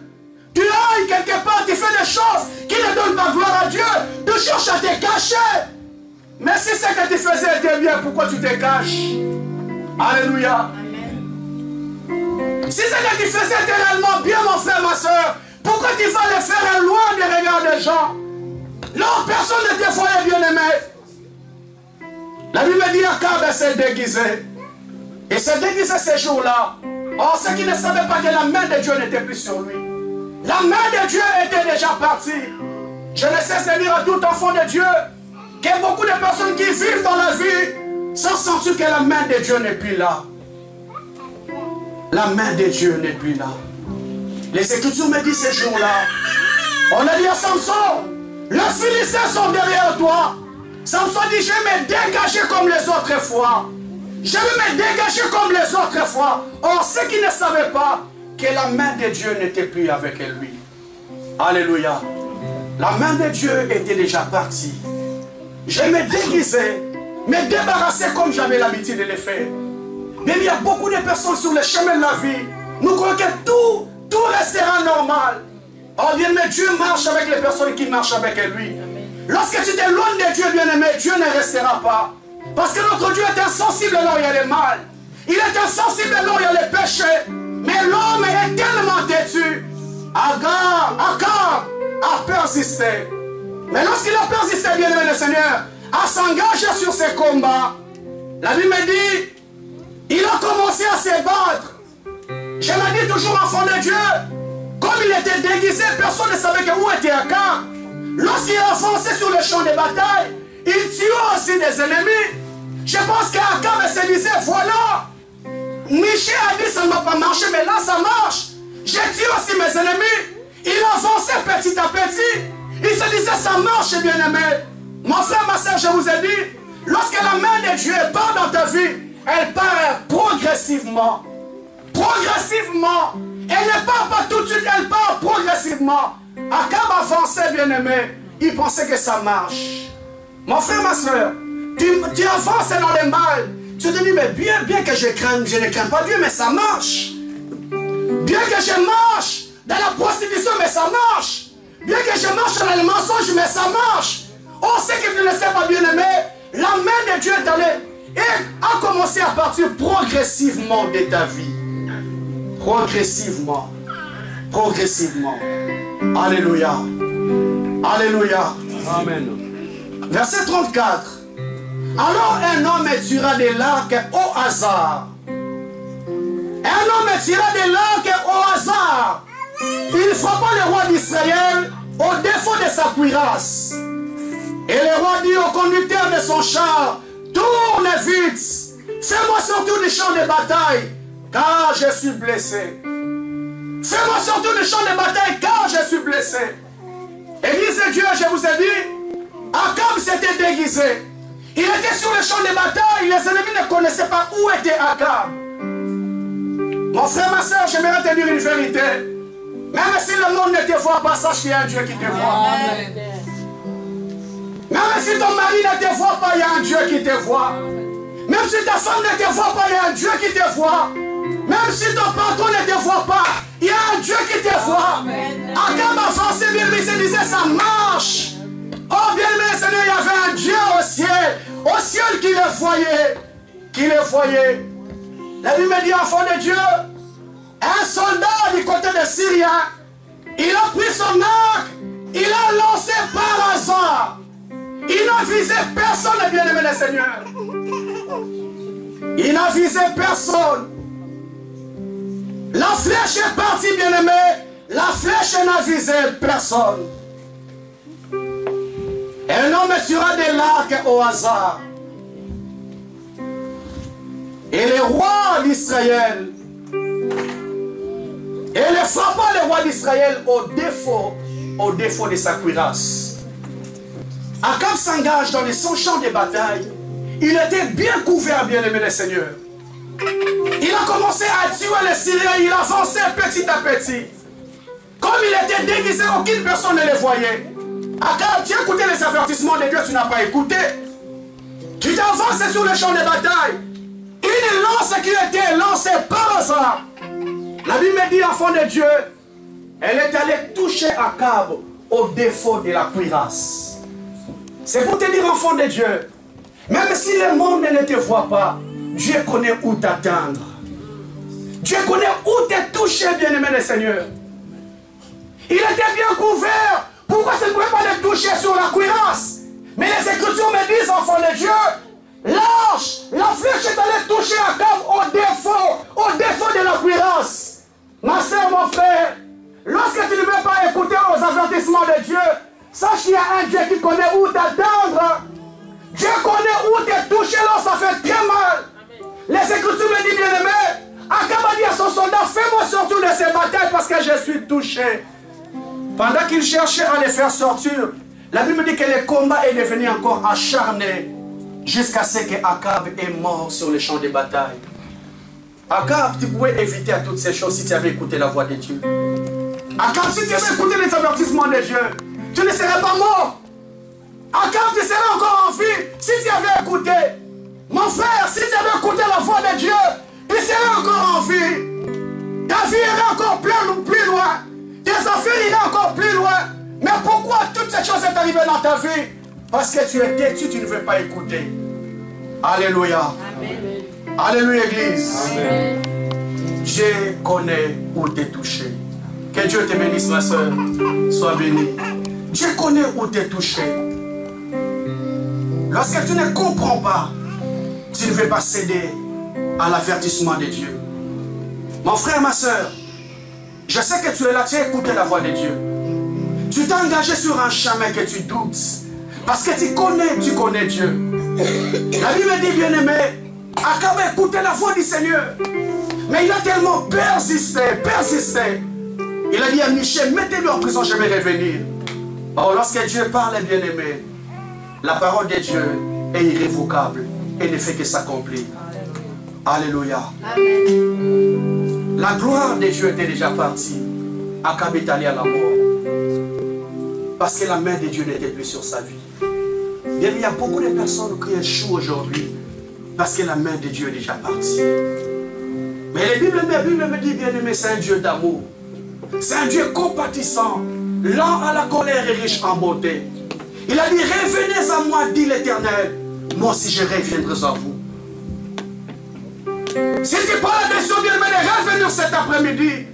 Tu ailles quelque part, tu fais des choses qui ne donnent pas gloire à Dieu. Tu cherches à te cacher. Mais si ce que tu faisais était bien, pourquoi tu te caches? Alléluia. Amen. Si ce que tu faisais était réellement bien, mon frère, ma soeur, pourquoi tu vas le faire loin des regards des gens? Non, personne ne te voyait bien aimé. La Bible dit Akab s'est déguisé. Et s'est déguisé ces jours-là. Or, ceux qui ne savaient pas que la main de Dieu n'était plus sur lui. La main de Dieu était déjà partie. Je ne cesse de dire à tout enfant de Dieu que beaucoup de personnes qui vivent dans la vie sans sentir que la main de Dieu n'est plus là. La main de Dieu n'est plus là. Les Écritures me disent ces jours-là. On a dit à Samson, les Philistins sont derrière toi. Samson dit, je vais me dégager comme les autres fois. Je vais me dégager comme les autres fois. Or, ceux qui ne savaient pas que la main de Dieu n'était plus avec lui. Alléluia. La main de Dieu était déjà partie. Je me déguisais, me débarrasser comme j'avais l'habitude de le faire. Mais il y a beaucoup de personnes sur le chemin de la vie. Nous croyons que tout restera normal. Oh bien, mais Dieu marche avec les personnes qui marchent avec lui. Lorsque tu t'éloignes de Dieu, bien-aimé, Dieu ne restera pas. Parce que notre Dieu est insensible là où il y a le mal. Il est insensible là où il y a le péché. Mais l'homme est tellement têtu. Akab a persisté. Mais lorsqu'il a persisté, bien-aimé le Seigneur, à s'engager sur ces combats, la Bible me dit, il a commencé à se battre. Je me dis toujours, enfant de Dieu, comme il était déguisé, personne ne savait où était Akab. Lorsqu'il a avancé sur le champ de bataille, il tua aussi des ennemis. Je pense qu'Akab se disait, voilà, Michel a dit ça ne va pas marcher, mais là ça marche. J'ai tué aussi mes ennemis. Il avançait petit à petit. Il se disait, ça marche, bien-aimé. Mon frère, ma soeur, je vous ai dit, lorsque la main de Dieu part dans ta vie, elle part progressivement. Progressivement. Elle ne part pas tout de suite, elle part progressivement. Akab avançait, bien-aimé. Il pensait que ça marche. Mon frère, ma soeur, tu avances dans le mal. Tu te dis, mais bien que je ne crains pas Dieu, mais ça marche. Bien que je marche dans la prostitution, mais ça marche. Bien que je marche dans le mensonge, mais ça marche. On sait que tu ne sais pas, bien-aimé. La main de Dieu est allée et a commencé à partir progressivement de ta vie. Progressivement. Progressivement. Alléluia. Alléluia. Amen. Verset 34. Alors un homme tira des lacs au hasard. Un homme tira des lacs au hasard. Il frappa le roi d'Israël au défaut de sa cuirasse. Et le roi dit au conducteur de son char, tourne vite, fais-moi sortir du champ de bataille, car je suis blessé. Fais-moi sortir du champ de bataille, car je suis blessé. Église de Dieu, je vous ai dit, Akab s'était déguisé. Il était sur le champ de bataille, les ennemis ne connaissaient pas où était Akab. Mon frère, ma soeur, j'aimerais te dire une vérité. Même si le monde ne te voit pas, sache qu'il y a un Dieu qui te voit. Même si ton mari ne te voit pas, il y a un Dieu qui te voit. Même si ta femme ne te voit pas, il y a un Dieu qui te voit. Même si ton patron ne te voit pas, il y a un Dieu qui te voit. Akab avançait bien, mais il se disait ça marche. Oh bien aimé Seigneur, il y avait un Dieu au ciel qui le voyait. Qui le voyait. La Bible me dit, enfant de Dieu, un soldat du côté des Syriens, il a pris son arc, il a lancé par hasard. Il n'a visé personne, bien aimé le Seigneur. Il n'a visé personne. La flèche est partie, bien aimé. La flèche n'a visé personne. Un homme tirera de l'arc au hasard. Et le roi d'Israël, et ne frappa le roi d'Israël au défaut de sa cuirasse. Akab s'engage dans son champ de bataille. Il était bien couvert, bien aimé le Seigneur. Il a commencé à tuer les Syriens, il avançait petit à petit. Comme il était déguisé, aucune personne ne le voyait. Akab, tu as écouté les avertissements de Dieu, tu n'as pas écouté. Tu t'avances sur le champ de bataille. Une lance qui était lancée par hasard. La Bible me dit, enfant de Dieu, elle est allée toucher Akab au défaut de la cuirasse. C'est pour te dire, enfant de Dieu, même si le monde ne te voit pas, Dieu connaît où t'atteindre. Dieu connaît où te toucher, bien-aimé le Seigneur. Il était bien couvert. Pourquoi ça ne pouvait pas le toucher sur la cuirasse? Mais les Écritures me disent, enfant de Dieu, l'arche, la flèche est allée toucher Akab au défaut de la cuirasse. Ma soeur, mon frère, lorsque tu ne veux pas écouter aux avertissements de Dieu, sache qu'il y a un Dieu qui connaît où t'atteindre. Dieu connaît où te toucher lorsque ça fait très mal. Les Écritures me disent, bien aimé, Akab a dit à son soldat, fais-moi sortir de ces batailles parce que je suis touché. Pendant qu'il cherchait à les faire sortir, la Bible dit que le combat est devenu encore acharné jusqu'à ce que Akab est mort sur le champ de bataille. Akab, tu pouvais éviter à toutes ces choses si tu avais écouté la voix de Dieu. Akab, si tu avais écouté les avertissements de Dieu, tu ne serais pas mort. Akab, tu serais encore en vie si tu avais écouté. Mon frère, si tu avais écouté la voix de Dieu, tu serais encore en vie. Ta vie irait encore plus loin. Tes affaires iraient encore plus loin. Mais pourquoi toutes ces choses sont arrivées dans ta vie? Parce que tu es têtu, tu ne veux pas écouter. Alléluia. Amen. Alléluia, Église. Amen. Je connais où t'es touché. Que Dieu te bénisse, ma soeur. Sois béni. Dieu connaît où t'es touché. Lorsque tu ne comprends pas, tu ne veux pas céder à l'avertissement de Dieu. Mon frère, ma soeur, je sais que tu es là, tu as écouté la voix de Dieu. Tu t'es engagé sur un chemin que tu doutes. Parce que tu connais Dieu. La Bible dit, bien aimé, Akab a écouté la voix du Seigneur. Mais il a tellement persisté. Il a dit à Michel, mettez-le en prison, je vais revenir. Or, lorsque Dieu parle, bien aimé, la parole de Dieu est irrévocable et ne fait que s'accomplir. Alléluia. Amen. La gloire de Dieu était déjà partie. Akab est allé à la mort. Parce que la main de Dieu n'était plus sur sa vie. Bien, il y a beaucoup de personnes qui échouent aujourd'hui parce que la main de Dieu est déjà partie. Mais la Bible me dit, bien aimé, c'est un Dieu d'amour. C'est un Dieu compatissant, lent à la colère et riche en bonté. Il a dit, revenez à moi, dit l'Éternel. Moi aussi je reviendrai à vous. Si tu parles de Dieu, bien aimé, de revenir cet après-midi,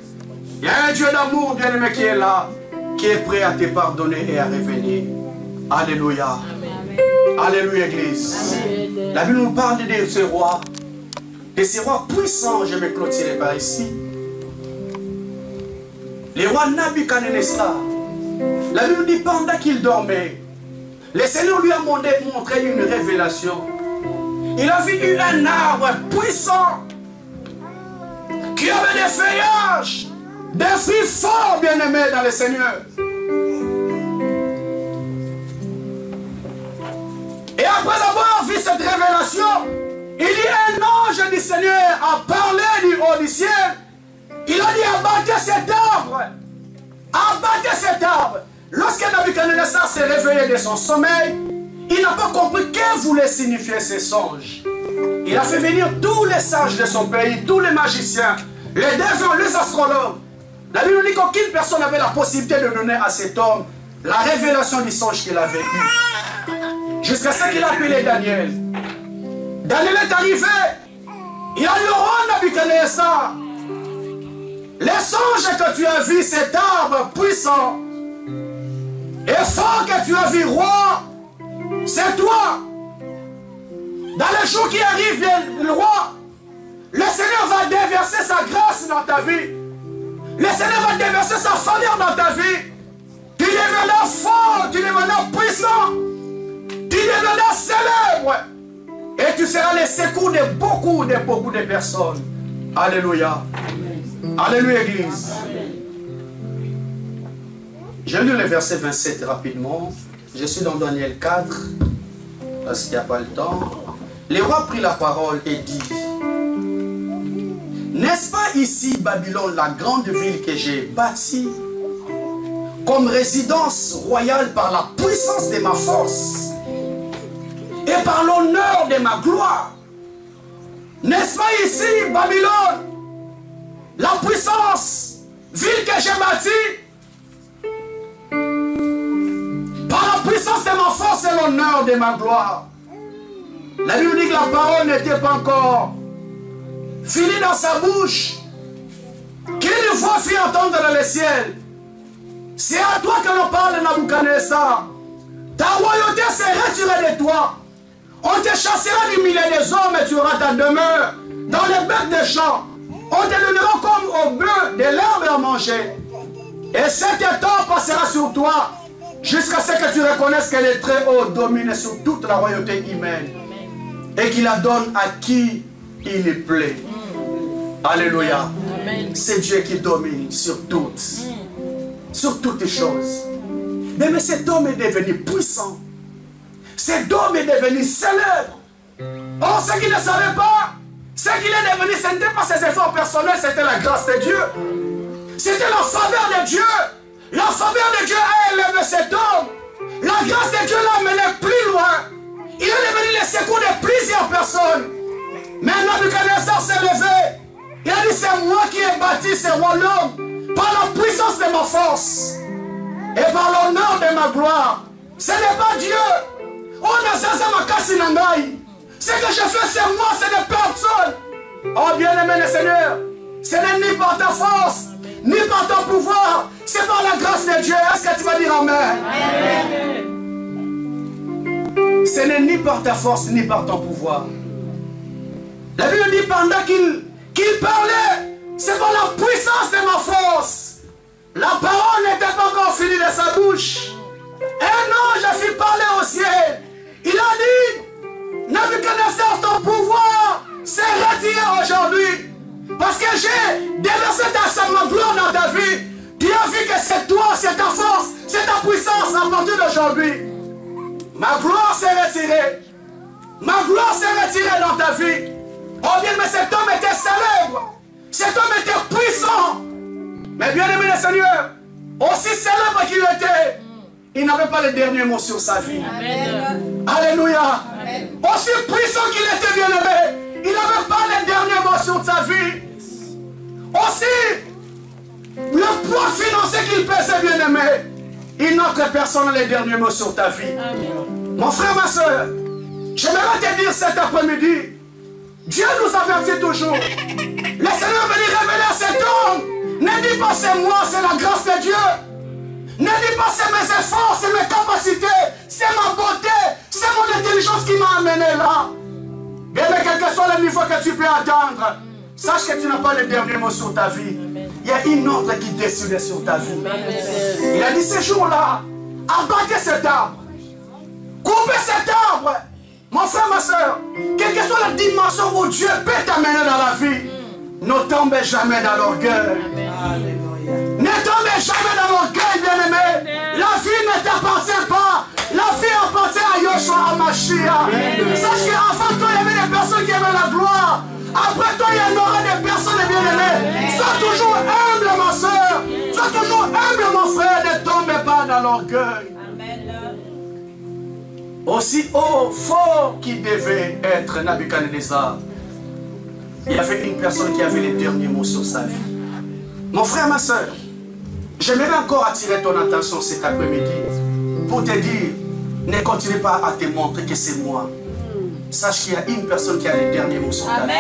il y a un Dieu d'amour, bien aimé, qui est là, qui est prêt à te pardonner et à revenir. Alléluia. Amen. Alléluia, Église. Amen. La Bible nous parle de ce roi. De ces rois puissants, je vais clôturer par ici. Le roi Nabuchodonosor. La Bible dit pendant qu'il dormait, le Seigneur lui a montré une révélation. Il a vu un arbre puissant qui avait des feuillages, des fruits forts, bien-aimés dans le Seigneur. Et après avoir vu cette révélation, il dit un ange du Seigneur a parlé du haut du ciel. Il a dit abattez cet arbre. Abattez cet arbre. Lorsque Nabuchodonosor s'est réveillé de son sommeil, il n'a pas compris que voulaient signifier ces songes. Il a fait venir tous les sages de son pays, tous les magiciens, les dévots, les astrologues. La Bible dit qu'aucune personne n'avait la possibilité de donner à cet homme la révélation du songe qu'il avait eu. Jusqu'à ce qu'il a appelé Daniel. Daniel est arrivé. Il a dit au roi Nabuchodonosor, les songes que tu as vus, cet arbre puissant et fort que tu as vu, roi, c'est toi. Dans les jours qui arrivent, le roi, le Seigneur va déverser sa grâce dans ta vie. Le Seigneur va déverser sa faveur dans ta vie. Tu deviendras fort, tu deviendras puissant, tu deviendras célèbre. Et tu seras le secours de beaucoup de personnes. Alléluia. Alléluia, Église. Je lis le verset 27 rapidement. Je suis dans Daniel 4, parce qu'il n'y a pas le temps. Le roi prit la parole et dit, n'est-ce pas ici Babylone, la grande ville que j'ai bâtie comme résidence royale par la puissance de ma force et par l'honneur de ma gloire? N'est-ce pas ici Babylone, la puissance, ville que j'ai bâtie par la puissance de ma force et l'honneur de ma gloire? La Bible dit que la parole n'était pas encore finie dans sa bouche, qu'une voix fit entendre dans le ciel. C'est à toi que l'on parle, Nabuchodonosor. Ta royauté s'est retirée de toi. On te chassera du milieu des hommes et tu auras ta demeure dans les bêtes des champs. On te donnera comme au bœuf de l'herbe à manger. Et cet temps passera sur toi jusqu'à ce que tu reconnaisses que le Très-Haut domine sur toute la royauté humaine et qu'il la donne à qui il est plaît. Alléluia. C'est Dieu qui domine sur toutes les choses. Mais cet homme est devenu puissant. Cet homme est devenu célèbre. Or, ce qu'il ne savait pas, ce qu'il est devenu, ce n'était pas ses efforts personnels, c'était la grâce de Dieu. C'était la faveur de Dieu. La faveur de Dieu a élevé cet homme. La grâce de Dieu l'a mené plus loin. Il est devenu le secours de plusieurs personnes. Mais Nabuchodonosor s'est levé. Il a dit, c'est moi qui ai bâti ce royaume par la puissance de ma force et par l'honneur de ma gloire. Ce n'est pas Dieu. Ce que je fais, c'est moi, c'est de personne. Oh bien-aimé le Seigneur, ce n'est ni par ta force, ni par ton pouvoir, c'est par la grâce de Dieu. Est-ce que tu vas dire Amen? Ce n'est ni par ta force, ni par ton pouvoir. La Bible dit pendant qu'il parlait, c'est par la puissance de ma force. La parole n'était pas encore finie de sa bouche. Un ange fit parler au ciel. Il a dit, Nabuchodonosor, ton pouvoir s'est retiré aujourd'hui. Parce que j'ai déversé ma gloire dans ta vie. Tu as vu que c'est toi, c'est ta force, c'est ta puissance à partir d'aujourd'hui. Ma gloire s'est retirée. Ma gloire s'est retirée dans ta vie. Oh bien, mais cet homme était célèbre. Cet homme était puissant. Mais bien aimé le Seigneur, aussi célèbre qu'il était, il n'avait pas le dernier mot sur sa vie. Amen. Alléluia. Amen. Aussi puissant qu'il était, bien aimé, il n'avait pas le dernier mot sur sa vie. Aussi, le poids financier qu'il pesait, bien aimé, il n'a que personne n'a le dernier mot sur ta vie. Amen. Mon frère, ma soeur, j'aimerais te dire cet après-midi, Dieu nous avertit toujours. Le Seigneur veut lui révéler à cet homme. Ne dis pas c'est moi, c'est la grâce de Dieu. Ne dis pas c'est mes efforts, c'est mes capacités, c'est ma beauté, c'est mon intelligence qui m'a amené là. Bien, mais quel que soit le niveau que tu peux atteindre, sache que tu n'as pas le dernier mot sur ta vie. Il y a une autre qui décide sur ta vie. Il a dit ce jour-là, abattez cet arbre. Coupez cet arbre. Mon frère, ma soeur, quelle que soit la dimension où Dieu peut t'amener dans la vie, ne tombez jamais dans l'orgueil. Ne tombez jamais dans l'orgueil, bien-aimé. La vie ne t'appartient pas. La vie appartient à Yoshua HaMashiach. Sache qu'avant toi, il y avait des personnes qui avaient la gloire. Après toi, il y en aura des personnes bien-aimées. Sois toujours humble, ma soeur. Sois toujours humble, mon frère. Ne tombez pas dans l'orgueil. aussi fort qu'il devait être Nabuchodonosor, il y avait une personne qui avait les derniers mots sur sa vie. Mon frère, ma soeur, j'aimerais encore attirer ton attention cet après-midi pour te dire, ne continue pas à te montrer que c'est moi. Sache qu'il y a une personne qui a les derniers mots sur ta vie.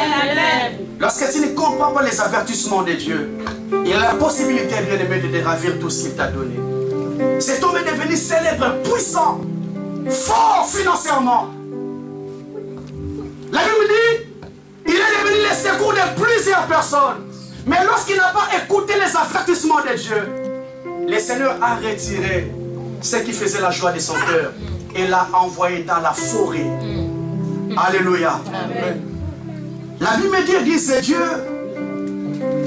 Lorsque tu ne comprends pas les avertissements de Dieu, il a la possibilité, bien aimé, de te ravir tout ce qu'il t'a donné. Cet homme est devenu célèbre, puissant, fort financièrement. La Bible dit, il est devenu le secours de plusieurs personnes. Mais lorsqu'il n'a pas écouté les avertissements de Dieu, le Seigneur a retiré ce qui faisait la joie de son cœur et l'a envoyé dans la forêt. Alléluia. Amen. La Bible dit, c'est Dieu,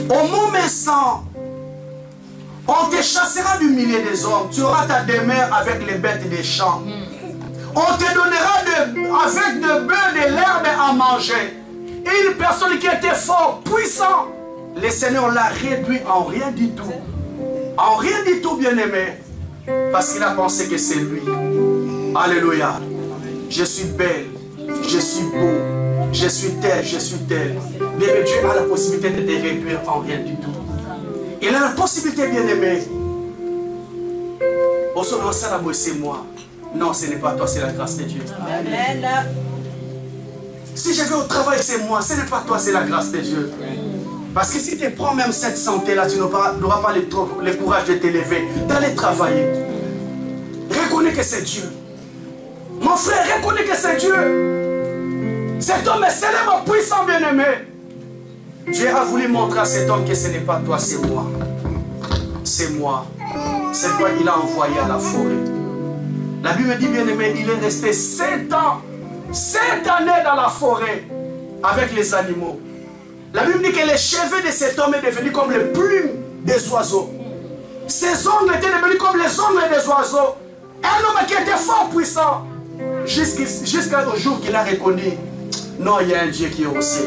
au moment instant, on te chassera du milieu des hommes, tu auras ta demeure avec les bêtes des champs. On te donnera avec de bœufs de l'herbe à manger. Une personne qui était fort, puissant, le Seigneur l'a réduit en rien du tout. En rien du tout, bien-aimé. Parce qu'il a pensé que c'est lui. Alléluia. Je suis belle, je suis beau, je suis tel, je suis tel. Mais Dieu a la possibilité de te réduire en rien du tout. Il a la possibilité, bien-aimé. Au son c'est moi. Non, ce n'est pas toi, c'est la grâce de Dieu. Amen. Si je vais au travail, c'est moi. Ce n'est pas toi, c'est la grâce de Dieu. Parce que si tu prends même cette santé-là, tu n'auras pas le courage de t'élever, d'aller travailler. Reconnais que c'est Dieu. Mon frère, reconnais que c'est Dieu. Cet homme est célèbre, puissant, bien-aimé. Dieu a voulu montrer à cet homme que ce n'est pas toi, c'est moi. C'est moi. C'est toi qu'il a envoyé à la forêt. La Bible dit, bien-aimé, il est resté 7 ans. 7 années dans la forêt avec les animaux. La Bible dit que les cheveux de cet homme est devenu comme les plumes des oiseaux. Ses ongles étaient devenus comme les ongles des oiseaux. Un homme qui était fort puissant. Jusqu'au jour qu'il a reconnu, non, il y a un Dieu qui est au ciel.